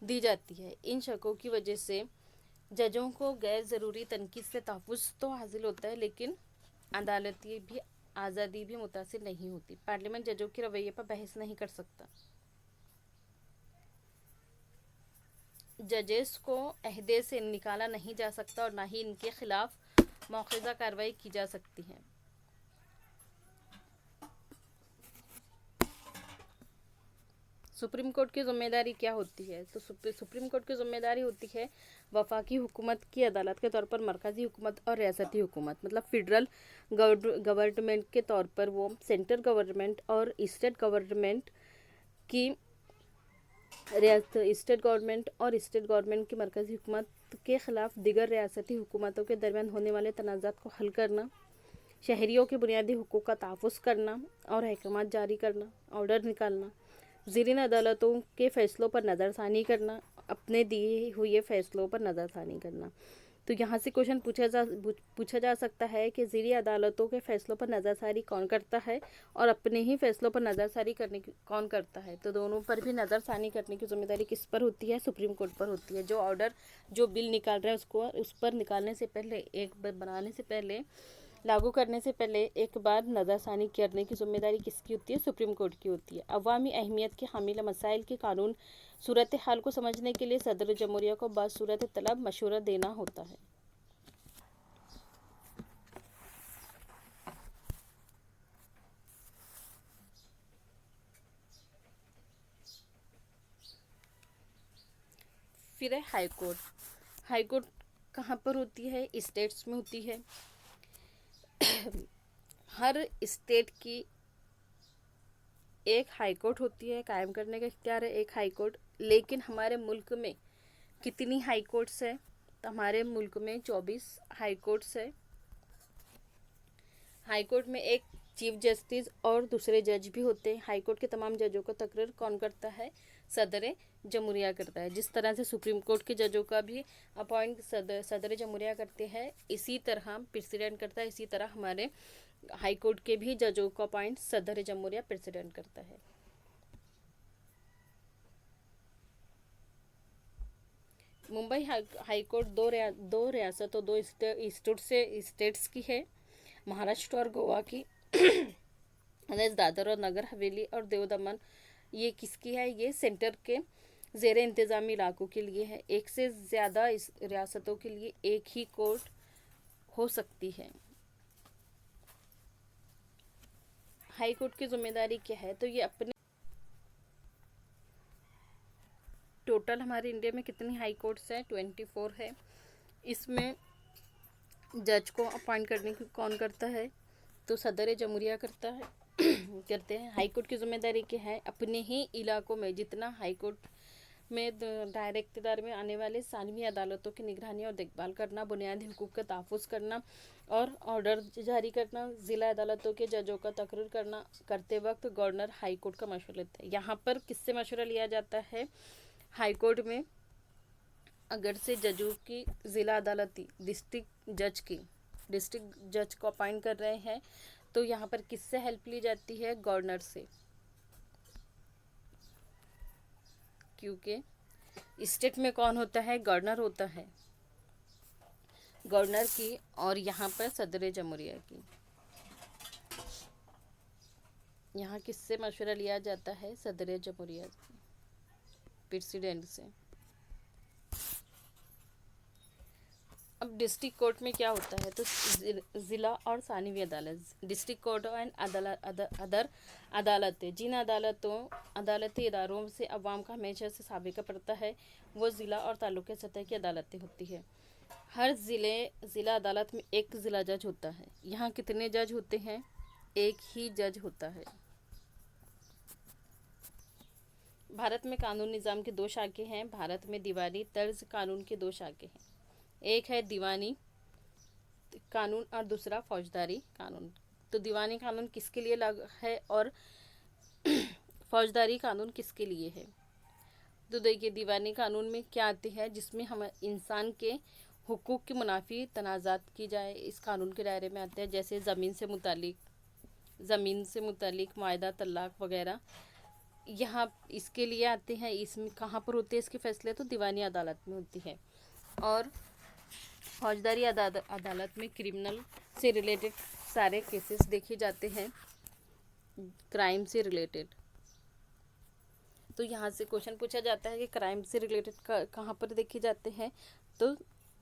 दी जाती है। इन शकों की वजह से जजों को गैर ज़रूरी तनकीद से तहफ़्फ़ुज़ तो हासिल होता है, लेकिन अदालती भी आज़ादी भी मुतासिर नहीं होती। पार्लियामेंट जजों के रवैये पर बहस नहीं कर सकता। जजेस को अहदे से निकाला नहीं जा सकता और ना ही इनके खिलाफ मौखिज़ा कार्रवाई की जा सकती है। सुप्रीम कोर्ट की ज़िम्मेदारी क्या होती है? तो सुप्रीम कोर्ट की ज़िम्मेदारी होती है वफाकी हुकूमत की अदालत के तौर पर मरकज़ी हुकूमत और रियासती हुकूमत, मतलब फेडरल गवर्नमेंट के तौर पर वो सेंट्रल गवर्नमेंट और स्टेट गवर्नमेंट की स्टेट गवर्नमेंट की मरकज़ी हुकूमत के ख़िलाफ़ दीगर रियासती हुकूमतों के दरमियान होने वाले तनाज़ात को हल करना, शहरियों के बुनियादी हुकूक का तहफ़्फ़ुज़ करना और अहकामात जारी करना, ऑर्डर निकालना, ज़रीन अदालतों के फ़ैसलों पर नज़रसानी करना, अपने दिए हुए फ़ैसलों पर नज़रसानी करना। तो यहाँ से क्वेश्चन पूछा जा सकता है कि ज़ेरी अदालतों के फ़ैसलों पर नज़रसानी कौन करता है और अपने ही फ़ैसलों पर नज़रसानी करने की कौन करता है? तो दोनों पर भी नज़रसानी करने की ज़िम्मेदारी किस पर होती है? सुप्रीम कोर्ट पर होती है। जो बिल निकाल रहा है उस पर निकालने से पहले, एक बनाने से पहले, लागू करने से पहले एक बार नज़रसानी करने की ज़िम्मेदारी किसकी होती है? सुप्रीम कोर्ट की होती है। अवामी अहमियत के हामिल मसाइल के कानून सूरत हाल को समझने के लिए सदर जमहूरिया को बासूरत तलब मशवरा देना होता है। फिर है हाई कोर्ट। हाई कोर्ट कहाँ पर होती है? स्टेट्स में होती है। हर स्टेट की एक हाई कोर्ट होती है, कायम करने का इख्तियार है एक हाई कोर्ट। लेकिन हमारे मुल्क में कितनी हाई कोर्ट्स है? तो हमारे मुल्क में 24 हाई कोर्ट्स है। हाई कोर्ट में एक चीफ जस्टिस और दूसरे जज भी होते हैं। हाई कोर्ट के तमाम जजों को तकरीर कौन करता है? सदर जमहूरिया करता है। जिस तरह से सुप्रीम कोर्ट के जजों का भी अपॉइंट सदर जमहूरिया करते हैं, इसी तरह प्रेसिडेंट करता है, इसी तरह हमारे हाई कोर्ट के भी जजों को अपॉइंट सदर जमहूरिया प्रेसिडेंट करता है। मुंबई हाई कोर्ट दो रियासतों, दो स्टेट्स की है, महाराष्ट्र और गोवा की। दादर और नगर हवेली और देव दमन, ये किसकी है? ये सेंटर के ज़ेर इंतज़ामी इलाकों के लिए है। एक से ज़्यादा रियासतों के लिए एक ही कोर्ट हो सकती है। हाई कोर्ट की जिम्मेदारी क्या है? तो ये अपने टोटल हमारे इंडिया में कितनी हाई कोर्ट्स हैं? 24 है। इसमें जज को अपॉइंट करने की कौन करता है? तो सदर जमहूरिया करता है करते हैं। हाई कोर्ट की जिम्मेदारी क्या है? अपने ही इलाकों में जितना हाई कोर्ट में दायरे इख्तियार में आने वाले सानवी अदालतों की निगरानी और देखभाल करना, बुनियादी हुकूक का तहफ़्फ़ुज़ करना और ऑर्डर जारी करना, ज़िला अदालतों के जजों का तकरीर करना, करते वक्त गवर्नर हाई कोर्ट का मशवरा लेता है। यहाँ पर किससे मशवरा लिया जाता है? हाई कोर्ट में अगर से जजों की ज़िला अदालती डिस्ट्रिक्ट जज को अपॉइंट कर रहे हैं, तो यहाँ पर किससे हेल्प ली जाती है? गवर्नर से, क्योंकि स्टेट में कौन होता है? गवर्नर होता है। गवर्नर की और यहाँ पर सदर जमहूरिया की। यहाँ किससे मशवरा लिया जाता है? सदर जमहूरिया प्रेसिडेंट से। अब डिस्ट्रिक्ट कोर्ट में क्या होता है? तो ज़िला और सानवी अदालत, डिस्ट्रिक्ट कोर्ट एंड अदर अदालतें, जिन अदालती इदारों से अवाम का हमेशा से साबिका पड़ता है, वो ज़िला और तालुके सतह की अदालतें होती है। हर ज़िला अदालत में एक ज़िला जज होता है। यहाँ कितने जज होते हैं? एक ही जज होता है। भारत में कानून निज़ाम के दो शाखे हैं। भारत में दीवानी तर्ज कानून के दो शाखे हैं। एक है दीवानी कानून और दूसरा फौजदारी कानून। तो दीवानी कानून किसके लिए लागू है और फौजदारी कानून किसके लिए है? तो देखिए, दीवानी कानून में क्या आती है? जिसमें हम इंसान के हुकूक की मुनाफी तनाज़ात की जाए, इस कानून के दायरे में आते हैं। जैसे ज़मीन से मुतालिक मायदा, तलाक वगैरह, यहाँ इसके लिए आते हैं। इसमें कहाँ पर होते हैं इसके फैसले? तो दीवानी अदालत में होती है। और फौजदारी अदालत में क्रिमिनल से रिलेटेड सारे केसेस देखे जाते हैं, क्राइम से रिलेटेड। तो यहाँ से क्वेश्चन पूछा जाता है कि क्राइम से रिलेटेड कहाँ पर देखे जाते हैं, तो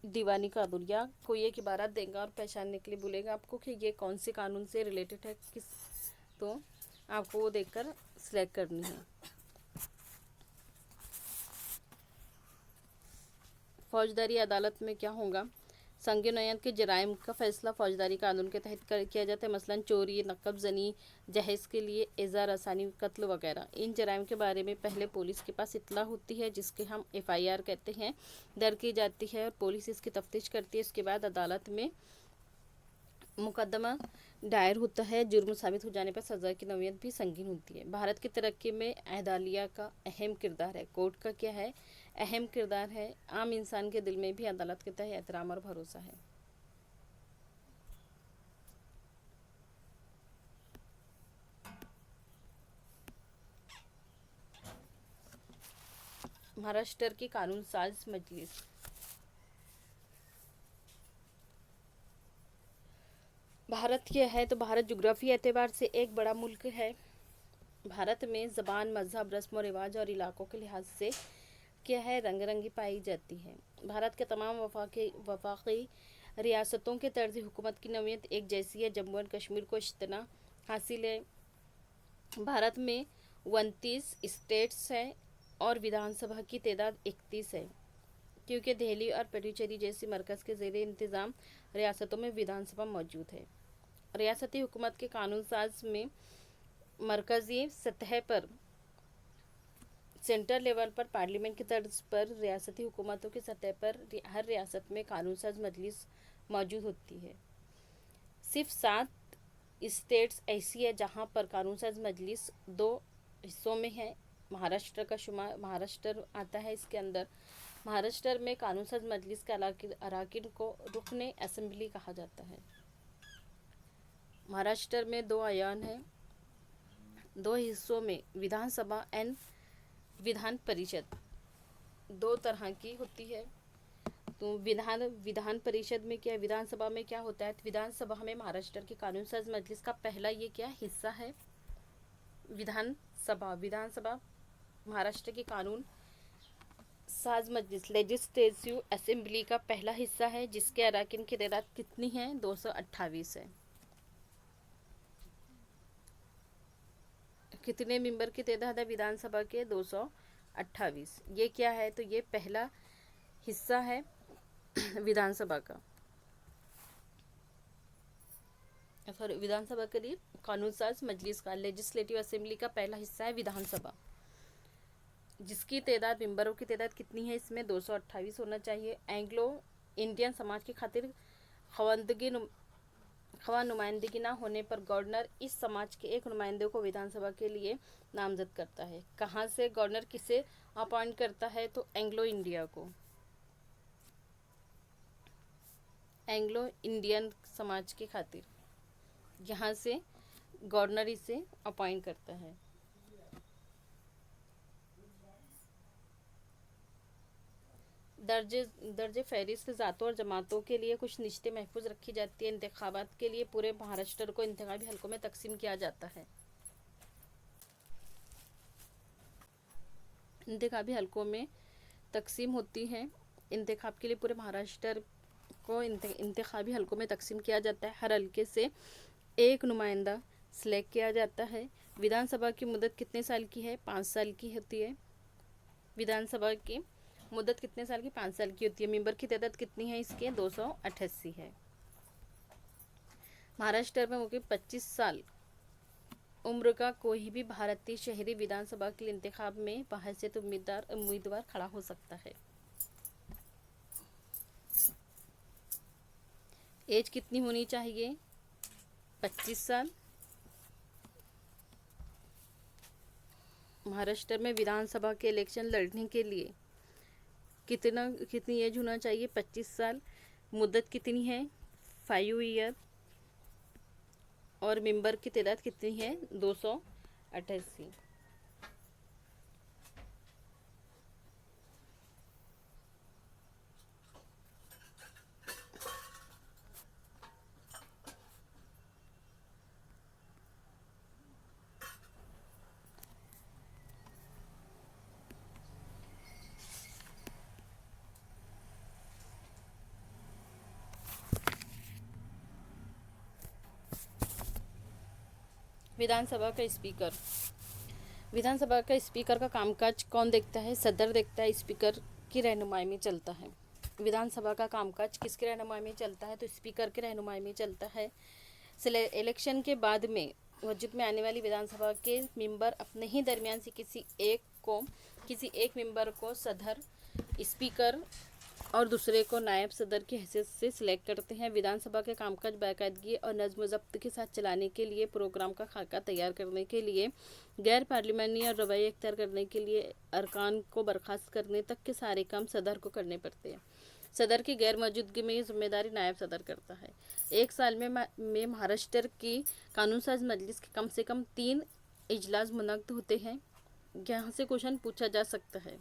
दीवानी कानून, या कोई एक इबारत देगा और पहचानने के लिए बोलेगा आपको कि ये कौन से कानून से रिलेटेड है, किस, तो आपको वो देखकर सिलेक्ट करनी है। फौजदारी अदालत में क्या होगा, संज्ञेय नोयत के जराइम का फैसला फौजदारी कानून के तहत किया जाता है, मसलन चोरी, नकब जनी, जहेज के लिए एज़ा रसानी, कत्ल वगैरह। इन जराइम के बारे में पहले पुलिस के पास इत्तला होती है, जिसके हम FIR कहते हैं, दर्ज की जाती है और पुलिस इसकी तफ्तीश करती है। उसके बाद अदालत में मुकदमा दायर होता है। जुर्म साबित हो जाने पर सज़ा की नौयत भी संगीन होती है। भारत की तरक्की में अदालिया का अहम किरदार है। कोर्ट का क्या है, अहम किरदार है। आम इंसान के दिल में भी अदालत के तहत एहतराम और भरोसा है। महाराष्ट्र की कानून साज मजलिस। भारत क्या है, तो भारत जुग्राफी एतबार से एक बड़ा मुल्क है। भारत में ज़बान, मज़हब, रस्म व रिवाज और इलाकों के लिहाज से क्या है, रंग रंगी पाई जाती है। भारत के तमाम वफाकी रियासतों के तर्ज हुकूमत की नौयत एक जैसी है। जम्मू एंड कश्मीर को इतना हासिल है। भारत में 29 स्टेट्स हैं और विधानसभा की तादाद 31 है, क्योंकि दिल्ली और पुडुचेरी जैसी मरकज़ के ज़ेरे इंतज़ाम रियासतों में विधानसभा मौजूद है। रियासती हुकूमत के कानून साज में मरकज़ी सतह पर, सेंट्रल लेवल पर पार्लियामेंट की तर्ज पर, रियासती हुकूमतों की सतह पर हर रियासत में कानून साज मजलिस मौजूद होती है। सिर्फ 7 स्टेट्स ऐसी है जहां पर कानून साज मजलिस 2 हिस्सों में है। महाराष्ट्र का शुमार, महाराष्ट्र आता है इसके अंदर। महाराष्ट्र में कानून साज मजलिस के अराकीन को रुकने असेंबली कहा जाता है। महाराष्ट्र में 2 आयान हैं, 2 हिस्सों में विधानसभा एंड विधान परिषद 2 तरह की होती है। तो विधान परिषद में क्या, विधानसभा में क्या होता है, विधानसभा में महाराष्ट्र की कानून साज मजलिस का पहला ये क्या हिस्सा है, विधानसभा महाराष्ट्र की कानून साज मजलिस लेजिस्लेटिव असेंबली का पहला हिस्सा है, जिसके अराकीन की तादाद कितनी है, 228 है। कितने मेंबर की तादाद है विधानसभा के, 228। ये क्या है, तो ये पहला हिस्सा है विधानसभा का। सॉरी, विधानसभा के लिए कानून साज मजलिस का लेजिस्लेटिव असेंबली का पहला हिस्सा है विधानसभा, जिसकी तादाद, मेंबरों की तादाद कितनी है इसमें, 228 होना चाहिए। एंग्लो इंडियन समाज की खातिर खवा नुमाइंदगी ना होने पर गवर्नर इस समाज के एक नुमाइंदे को विधानसभा के लिए नामजद करता है। कहाँ से गवर्नर किसे अपॉइंट करता है, तो एंग्लो इंडिया को, एंग्लो इंडियन समाज के खातिर यहाँ से गवर्नर इसे अपॉइंट करता है। दर्जे फहरिस्त ज़ातों और जमातों के लिए कुछ निश्चित महफूज रखी जाती है। इंतखाबात के लिए पूरे महाराष्ट्र को इंतखाबी हलकों में तकसीम किया जाता है। इंतखाबी हलकों में तकसीम होती है। इंतखाब के लिए पूरे महाराष्ट्र को इंतखाबी हलकों में तकसीम किया जाता है। हर हलके से एक नुमाइंदा सिलेक्ट किया जाता है। विधानसभा की मुद्दत कितने साल की है, 5 साल की होती है। विधानसभा की मुद्दत कितने साल की, 5 साल की होती है। मेंबर की तादाद कितनी है इसके, 288 है। महाराष्ट्र में मुख्य 25 साल उम्र का कोई भी भारतीय शहरी विधानसभा के इंतखाब में बहैसियत उम्मीदवार खड़ा हो सकता है। एज कितनी होनी चाहिए, 25 साल। महाराष्ट्र में विधानसभा के इलेक्शन लड़ने के लिए कितनी एज होना चाहिए, 25 साल। मुद्दत कितनी है, 5 ईयर। और मेंबर की तादाद कितनी है, 288। विधानसभा का स्पीकर। विधानसभा का स्पीकर का कामकाज कौन देखता है? सदर देखता है, स्पीकर की रहनुमाई में चलता है। विधानसभा का कामकाज किसकी रहनुमाई में चलता है? तो स्पीकर की रहनुमाई में चलता है। इलेक्शन के बाद में वजूद में आने वाली विधानसभा के मेंबर अपने ही दरमियान से किसी एक मेंबर को सदर, स्पीकर और दूसरे को नायब सदर की हैसियत से सिलेक्ट करते हैं। विधानसभा के कामकाज बाकायदगी और नज़्म ज़ब्त के साथ चलाने के लिए, प्रोग्राम का खाका तैयार करने के लिए, गैर पार्लिमानी और रवैया इख्तियार करने के लिए, अरकान को बर्खास्त करने तक के सारे काम सदर को करने पड़ते हैं। सदर की गैर मौजूदगी में ये जिम्मेदारी नायब सदर करता है। एक साल में महाराष्ट्र की कानून साज मजलिस के कम से कम 3 इजलास मुनक्किद होते हैं। यहाँ से क्वेश्चन पूछा जा सकता है,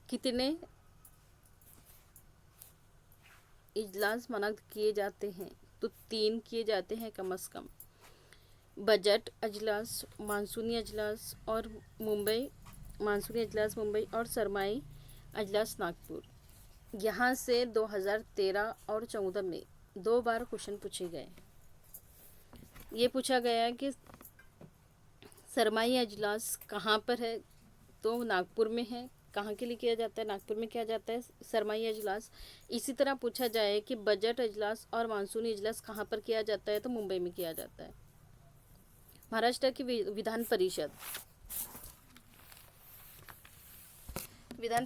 कितने इजलास मुनक्किद किए जाते हैं? तो 3 किए जाते हैं कम से कम। बजट अजलास, मानसूनी अजलास मुंबई और सरमाई अजलास नागपुर। यहाँ से 2013 और 2014 में 2 बार क्वेश्चन पूछे गए। ये पूछा गया कि सरमाई अजलास कहाँ पर है? तो नागपुर में है। कहाँ के लिए किया जाता है? नागपुर में किया जाता है सरमाई अजलास। इसी तरह पूछा जाए कि बजट अजलास और मानसूनी अजलास कहाँ पर किया जाता है? तो मुंबई में किया जाता है। महाराष्ट्र की विधान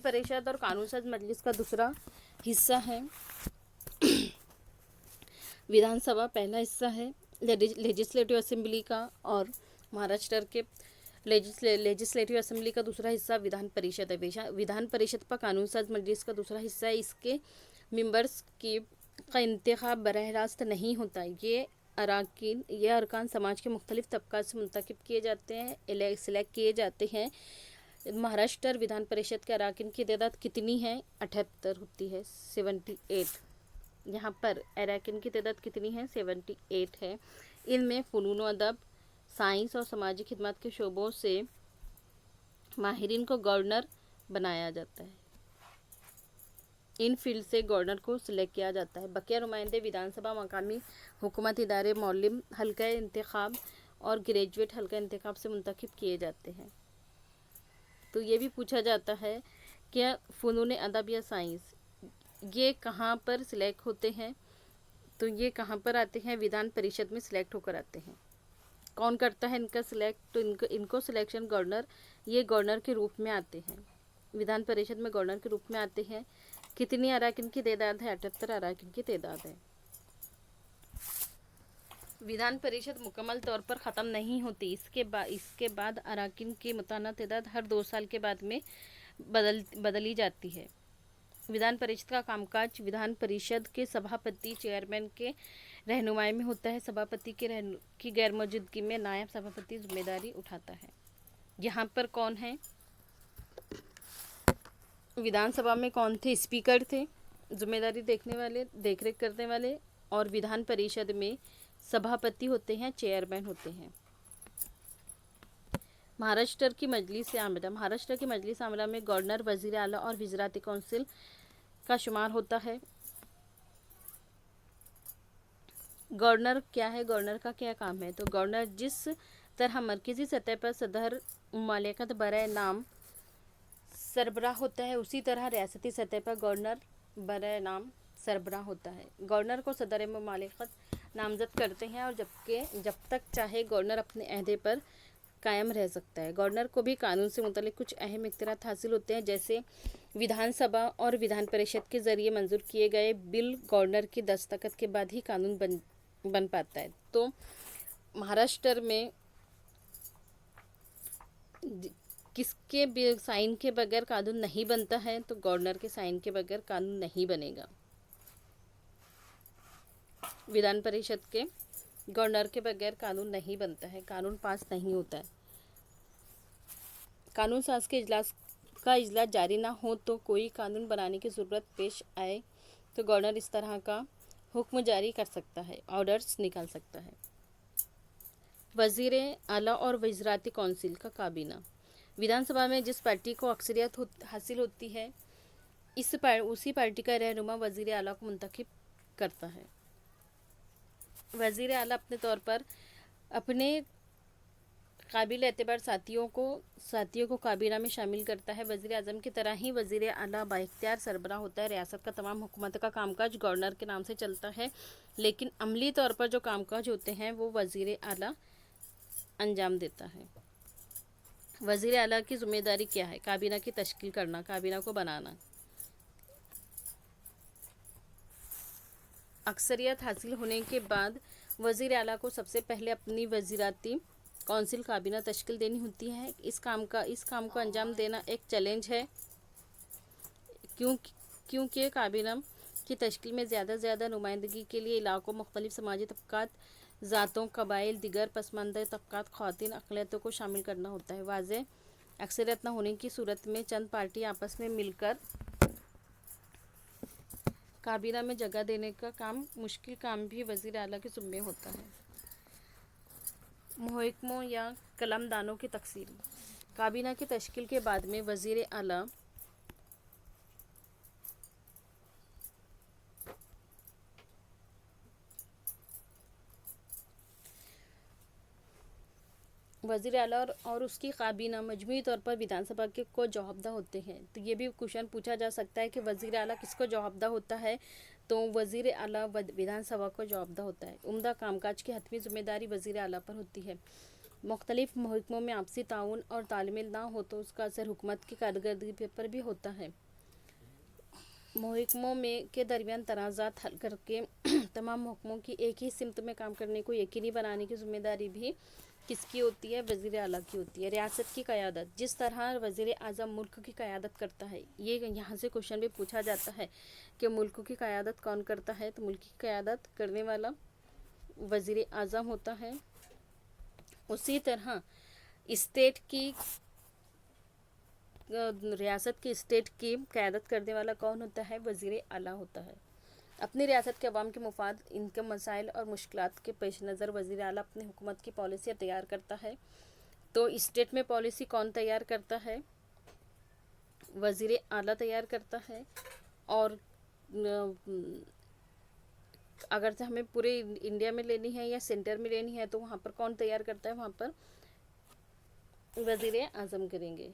परिषद और कानून साज मजलिस का दूसरा हिस्सा है विधानसभा। पहला हिस्सा है लेजिस्लेटिव असेंबली का, और महाराष्ट्र के लेजिस्लेटिव असेंबली का दूसरा हिस्सा विधान परिषद है। विधान परिषद पर कानून साज मजलिस का दूसरा हिस्सा है। इसके मेंबर्स का इंतखाब बरह रास्त नहीं होता। ये अरकान समाज के मुख्तलिफ तबक़ात से मुंतखब किए जाते हैं, सिलेक्ट किए जाते हैं। महाराष्ट्र विधान परिषद के अरकान की तादाद कितनी है? 78 होती है, 78। यहाँ पर अरकान की तादाद कितनी है? 78 है। इनमें फ़नून अदब, साइंस और समाजी खिदमत के शोबों से माहिरीन को गवर्नर बनाया जाता है। इन फील्ड से गवर्नर को सिलेक्ट किया जाता है। बकिया नुमाइंदे विधानसभा, मकामी हुकूमत इदारे, मौलिम हल्का इंतखाब और ग्रेजुएट हल्का इंतखाब से मुंतखब किए जाते हैं। तो ये भी पूछा जाता है कि फ़नून अदब या साइंस ये कहाँ पर सिलेक्ट होते हैं? तो ये कहाँ पर आते हैं? विधान परिषद में सिलेक्ट होकर आते हैं। कौन करता है इनका सिलेक्ट? तो इनको सिलेक्शन गवर्नर, ये गवर्नर के रूप में आते हैं। विधान परिषद में गवर्नर के रूप में आते हैं। कितनी अरकान की तादाद है? 78 अरकान की तादाद है। विधान परिषद मुकम्मल तौर पर ख़त्म नहीं होती। इसके बाद अरकान की मुताना तादाद हर 2 साल के बाद में बदली जाती है। विधान परिषद का कामकाज विधान परिषद के सभापति, चेयरमैन के रहनुमाई में होता है। सभापति की गैर मौजूदगी में नायब सभापति जिम्मेदारी उठाता है। यहाँ पर कौन है? विधानसभा में कौन थे? स्पीकर थे, जिम्मेदारी देखने वाले, देखरेख करने वाले। और विधान परिषद में सभापति होते हैं, चेयरमैन होते हैं। महाराष्ट्र की मजलिस आमला में गवर्नर, वजीर आला और वज़राती कौंसिल का शुमार होता है। गवर्नर क्या है? गवर्नर का क्या काम है? तो गवर्नर जिस तरह मरकज़ी सतह पर सदर मुमालिकत बराए नाम सरबराह होता है, उसी तरह रियासती सतह पर गवर्नर बराए नाम सरबराह होता है। गवर्नर को सदर मुमालिकत नामजद करते हैं और जब तक चाहे गवर्नर अपने अहदे पर कायम रह सकता है। गवर्नर को भी कानून से मुतल्लिक़ कुछ अहम इख्तियारात हासिल होते हैं, जैसे विधानसभा और विधान परिषद के ज़रिए मंजूर किए गए बिल गवर्नर की दस्तखत के बाद ही कानून बन पाता है। तो महाराष्ट्र में किसके साइन के बगैर कानून नहीं बनता है? तो गवर्नर के साइन के बगैर कानून नहीं बनेगा। विधान परिषद के गवर्नर के बगैर कानून नहीं बनता है, कानून पास नहीं होता है। कानून साज के इजलास जारी ना हो तो कोई कानून बनाने की ज़रूरत पेश आए तो गवर्नर इस तरह का हुक्म जारी कर सकता है, ऑर्डर्स निकाल सकता है। वज़ीर आला और वज़राती कौंसिल का काबीना। विधानसभा में जिस पार्टी को अक्सरियत हासिल होती है, उसी पार्टी का रहनुमा वज़ीर आला को मुंतखब करता है। वज़ीर आला अपने तौर पर अपने काबिल एतबार साथियों को काबीना में शामिल करता है। वज़ीर आज़म की तरह ही वज़ीर आला बाइख्तियार सरबराह होता है। रियासत का तमाम हुकूमत का कामकाज गवर्नर के नाम से चलता है, लेकिन अमली तौर पर जो कामकाज होते हैं वो वज़ीर आला अंजाम देता है। वज़ीर आला की ज़िम्मेदारी क्या है? काबीना की तश्कील करना, काबीना को बनाना। अक्सरियत हासिल होने के बाद वज़ीर आला को सबसे पहले अपनी वज़ीराती कौंसिल काबीना तश्कील देनी होती है। इस काम को अंजाम देना एक चैलेंज है, क्योंकि काबीना की तश्कील में ज़्यादा से ज़्यादा नुमाइंदगी के लिए इलाकों, मुख्तलिफ समाजी तबक़ात, ज़ातों, कबाइल, दिगर पसमानदा तबक़ात, ख़वातीन, अक़लियतों को शामिल करना होता है। वाज़ेह अक्सरियत न होने की सूरत में चंद पार्टी आपस में मिलकर काबीना में जगह देने का मुश्किल काम भी वज़ीर आला के ज़िम्मे होता है। महकमों या कलमदानों की तक़सीम। काबीना की तश्कील के बाद में वज़ीर आला और उसकी काबीना मजमूई तौर पर विधानसभा के को जवाबदेह होते हैं। तो ये भी क्वेश्चन पूछा जा सकता है कि वज़ीर आला किसको जवाबदेह होता है? तो वज़ीर आला विधानसभा को जवाबदेह होता है। उम्दा कामकाज की हतमी ज़िम्मेदारी वज़ीर आला पर होती है। मुख्तलिफ महकमों में आपसी ताउन और तालमेल ना हो तो उसका असर हुकूमत की कारकर्दगी पर भी होता है। महकमों के दरमियान तनाज़ात हल करके तमाम महकमों की एक ही सिमत में काम करने को यकीनी बनाने की ज़िम्मेदारी भी किसकी होती है? वज़ीर आला की होती है। रियासत की क़यादत। जिस तरह वज़ीर आज़म मुल्क की क़यादत करता है, ये यहाँ से क्वेश्चन भी पूछा जाता है कि मुल्क की क़यादत कौन करता है? तो मुल्क की क़यादत करने वाला वज़ीर आज़म होता है। उसी तरह रियासत की स्टेट की क़यादत करने वाला कौन होता है? वज़ीर आला होता है। अपनी रियासत के अवाम के मुफाद, इनके मसाइल और मुश्किलात के पेश नज़र वज़ीर आला अपनी हुकूमत की पॉलिसी तैयार करता है। तो स्टेट में पॉलिसी कौन तैयार करता है? वज़ीर आला तैयार करता है। और अगर से हमें पूरे इंडिया में लेनी है या सेंटर में लेनी है तो वहाँ पर कौन तैयार करता है? वहाँ पर वज़ीर आज़म करेंगे।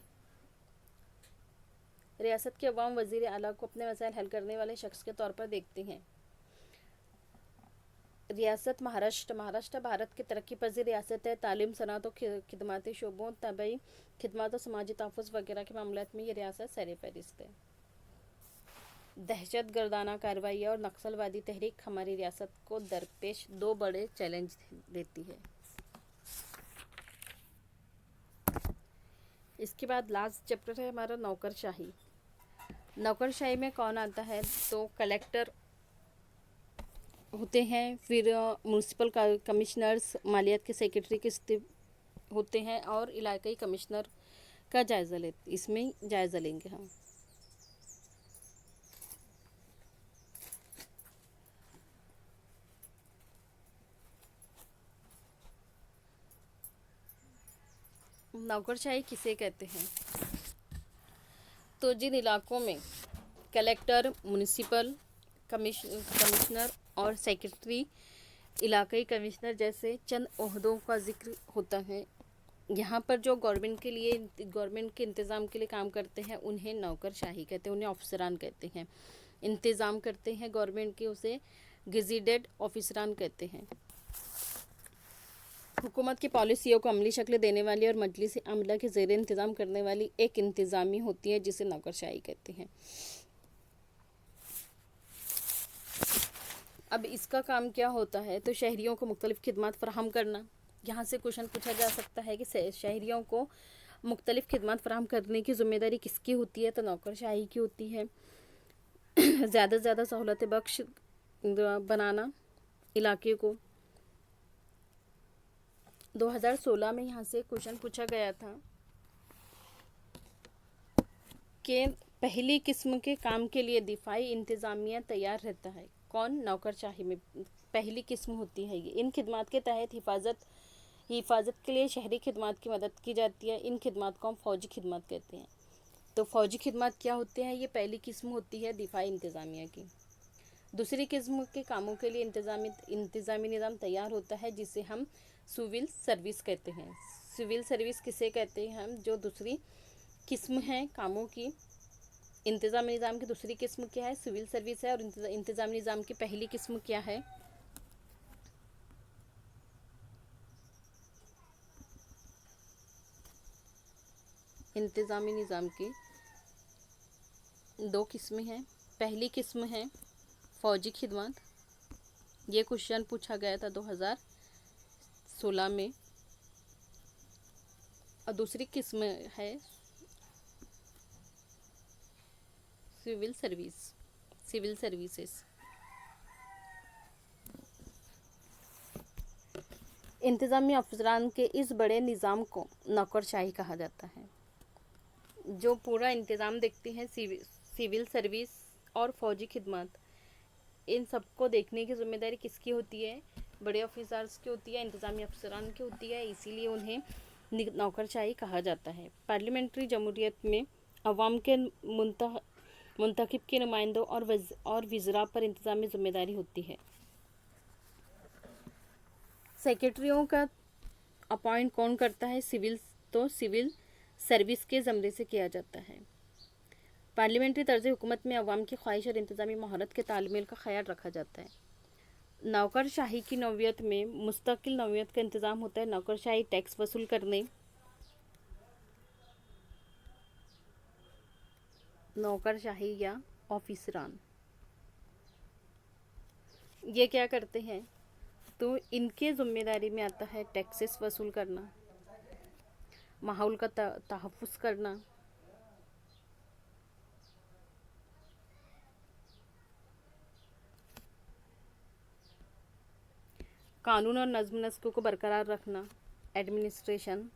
रियासत के अवाम वज़ीर आला को अपने मसाइल हल करने वाले शख्स के तौर पर देखते हैं। रियासत महाराष्ट्र भारत की तरक्की पज़ीर रियासत है। तालीम, सनअत और खिदमती शोबों, तबई खिदमत और समाजी तहफ़्फ़ुज़ वगैरह के मामलात में ये रियासत सर-ए-फ़हरिस्त है। दहशत गर्दाना कार्रवाई और नक्सलवादी तहरीक हमारी रियासत को दरपेश दो बड़े चैलेंज देती है। इसके बाद लास्ट चैप्टर है हमारा नौकरशाही। नौकरशाही में कौन आता है? तो कलेक्टर होते हैं, फिर म्यूनसिपल कमिश्नर्स, मालियात के सेक्रेटरी के होते हैं और इलाकाई कमिश्नर का इसमें जायज़ा लेंगे हम। नौकरशाही किसे कहते हैं? तो जिन इलाकों में कलेक्टर, म्यूनसिपल कमिश्नर और सेक्रेटरी, इलाकाई कमिश्नर जैसे चंद ओहदों का ज़िक्र होता है, यहाँ पर जो गवर्नमेंट के इंतज़ाम के लिए काम करते हैं उन्हें नौकरशाही कहते हैं, उन्हें ऑफिसरान कहते हैं। इंतज़ाम करते हैं गवर्नमेंट के, उसे गेज़ेटेड ऑफिसरान कहते हैं। हुकूमत की पॉलिसियों को अमली शक्ल देने वाली और मजलिस आमला के ज़ेर इंतज़ाम करने वाली एक इंतज़ामी होती है जिसे नौकरशाही कहते हैं। अब इसका काम क्या होता है? तो शहरियों को मुख्तलिफ़ खिदमत फ़राहम करना। यहाँ से क्वेश्चन पूछा जा सकता है कि शहरियों को मुख्तलिफ़ खिदमत फ़राहम करने की ज़िम्मेदारी किसकी होती है? तो नौकरशाही की होती है। ज़्यादा से ज़्यादा सहूलत बख्श बनाना इलाके को। 2016 में यहाँ से क्वेश्चन पूछा गया था कि पहली किस्म के काम के लिए दिफाई इंतज़ामिया तैयार रहता है। कौन? नौकरशाही में पहली किस्म होती है ये। इन खिदमत के तहत हिफाजत के लिए शहरी खिदमत की मदद की जाती है। इन खिदमत को हम फ़ौजी खिदमत कहते हैं। तो फ़ौजी खिदमत क्या होते हैं? ये पहली किस्म होती है दिफाई इंतज़ामिया की। दूसरी किस्म के कामों के लिए इंतज़ामी निज़ाम तैयार होता है जिसे हम सिविल सर्विस कहते हैं। सिविल सर्विस किसे कहते हैं हम, जो दूसरी किस्म है कामों की। इंतज़ामी निज़ाम की दूसरी किस्म क्या है, सिविल सर्विस है। और इंतज़ामी निज़ाम की पहली किस्म क्या है, इंतज़ामी निज़ाम की दो किस्में हैं। पहली किस्म है फ़ौजी खिदमत, ये क्वेश्चन पूछा गया था 2016 में। और दूसरी किस्म है सिविल सर्विसेज। इंतज़ामी अफसरान के इस बड़े निज़ाम को नौकरशाही कहा जाता है। जो पूरा इंतज़ाम देखते हैं, सिविल सर्विस और फ़ौजी खिदमत, इन सबको देखने की जिम्मेदारी किसकी होती है, बड़े ऑफिसर्स की होती है, इंतज़ामी अफसरान की होती है। इसीलिए उन्हें नौकरशाही कहा जाता है। पार्लियामेंट्री जमहूरियत में अवाम के मुंतखब के नुमाइंदों और वज़रा पर इंतज़ामी जिम्मेदारी होती है। सेक्रेटरियों का अपॉइंट कौन करता है, सिविल सर्विस के ज़मरे से किया जाता है। पार्लियामेंट्री तर्ज हुकूमत में अवाम की ख्वाहिश और इंतज़ामी महारत के तालमेल का ख्याल रखा जाता है। नौकरशाही की नौयत में मुस्तकिल नौयत का इंतज़ाम होता है। नौकरशाही टैक्स वसूल करने, नौकरशाही या ऑफिसरान ये क्या करते हैं, तो इनके ज़िम्मेदारी में आता है टैक्सेस वसूल करना, माहौल का तहफ़्फ़ुज़ करना, कानून और नज़्म नस्क को बरकरार रखना, एडमिनिस्ट्रेशन।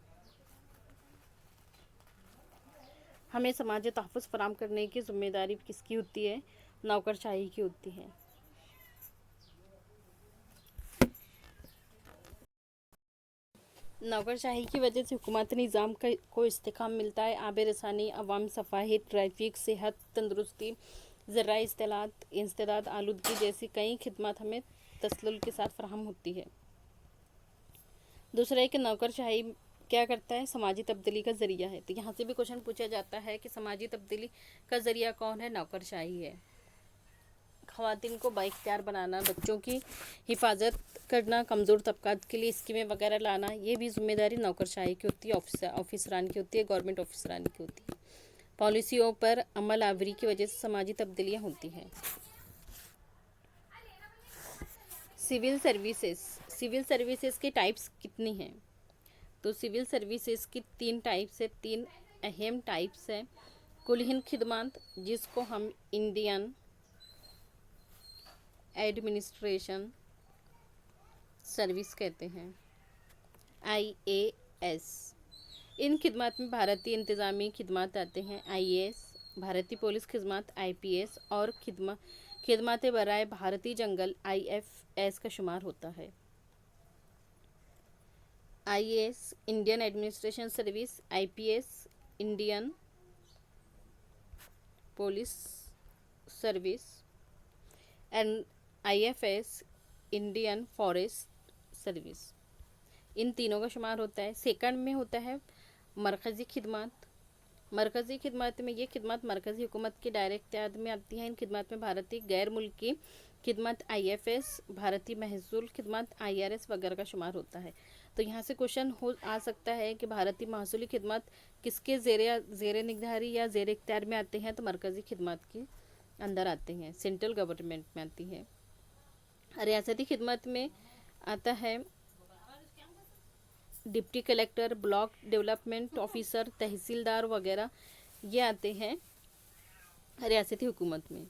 हमें समाज तहफ़्फ़ुज़ फराहम करने की ज़िम्मेदारी किसकी होती है, नौकरशाही की होती है। नौकरशाही की वजह से हुकूमती निज़ाम को इस्तेकाम मिलता है। आब रसानी, अवाम सफ़ाई, ट्रैफिक, सेहत, तंदुरुस्ती, ज़राई इंसदाद, आलूदगी जैसी कई खिदमत हमें तसल्लुल के साथ फराहम होती है। दूसरा है कि नौकरशाही क्या करता है, समाजी तब्दीली का ज़रिया है। तो यहाँ से भी क्वेश्चन पूछा जाता है कि समाजी तब्दीली का ज़रिया कौन है, नौकरशाही है। ख़वातीन को बाइख्तियार बनाना, बच्चों की हिफाजत करना, कमज़ोर तबकात के लिए स्कीमें वगैरह लाना, ये भी ज़िम्मेदारी नौकरशाही की होती है, ऑफिसरान की होती है, गवर्नमेंट ऑफिसरान की होती है। पॉलिसियों पर अमल आवरी की वजह से समाजी तब्दीलियाँ होती हैं। सिविल सर्विसेज की टाइप्स कितनी हैं, तो सिविल सर्विसेज की 3 टाइप्स है, 3 अहम टाइप्स है। कुल खिदमत, जिसको हम इंडियन एडमिनिस्ट्रेशन सर्विस कहते हैं, IAS। इन खिदमत में भारतीय इंतज़ामी खिदमत आते हैं, IAS, भारतीय पुलिस खिदमत IPS और खिदमत बराए भारतीय जंगल IFS का शुमार होता है। IAS Indian administration service, IPS Indian police service and IFS Indian forest service, इन तीनों का शुमार होता है। सेकंड में होता है मरकज़ी खिदमत। मरकज़ी खिदमत में ये खिदमत मरकज़ी हुकूमत की डायरेक्ट इत्याद में आती हैं। इन खिदमत में भारतीय गैर मुल्की खिदमत IFS, भारतीय महसूल खिदमत IRS वगैरह का शुमार होता है। तो यहाँ से क्वेश्चन आ सकता है कि भारतीय महसूली खिदमत किसके ज़ेर निगरानी या ज़ेर इख्तियार में आते हैं, तो मरकज़ी खिदमत के अंदर आते हैं, सेंट्रल गवर्नमेंट में आती है। रियासती खिदमत में आता है deputy collector, block development officer, तहसीलदार वगैरह, ये आते हैं रियासती हुकूमत में।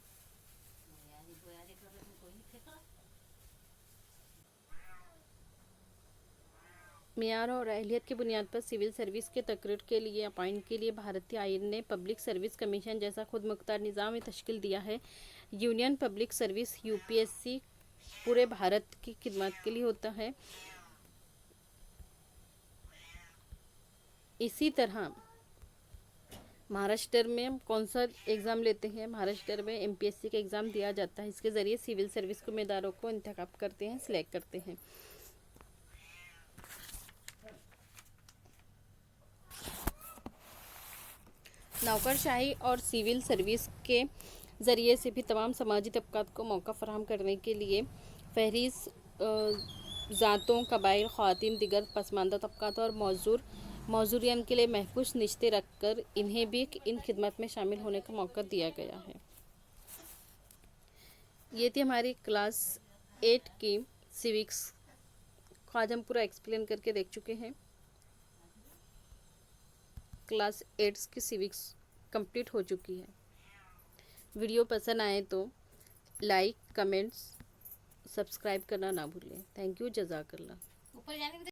मियार और अहलियत की बुनियाद पर सिविल सर्विस के तकरीर के लिए अपॉइंट के लिए भारतीय आइन ने पब्लिक सर्विस कमीशन जैसा खुद मुख्तार निज़ाम तश्कील दिया है। यूनियन पब्लिक सर्विस UPSC पूरे भारत की खिदमत के लिए होता है। इसी तरह महाराष्ट्र में हम कौन सा एग्ज़ाम लेते हैं? महाराष्ट्र में एमपीएससी का एग्ज़ाम दिया जाता है। इसके ज़रिए सिविल सर्विस के उम्मीदवारों को इंतखाब करते हैं, सिलेक्ट करते हैं। नौकरशाही और सिविल सर्विस के ज़रिए से भी तमाम समाजी तबकात को मौका फराहम करने के लिए फहरिस्त ज़ातों, कबाइल, ख़वातीन, दिगर पसमानदा तबकात और मौजूरियन के लिए महफूज निश्ते रख कर इन्हें भी इन खिदमत में शामिल होने का मौका दिया गया है। ये थी हमारी क्लास 8 की सिविक्स को आज हम पूरा एक्सप्लेन करके देख चुके हैं। क्लास 8 की सिविक्स कंप्लीट हो चुकी है। वीडियो पसंद आए तो लाइक, कमेंट्स, सब्सक्राइब करना ना भूलें। थैंक यू, जज़ाकल्लाह।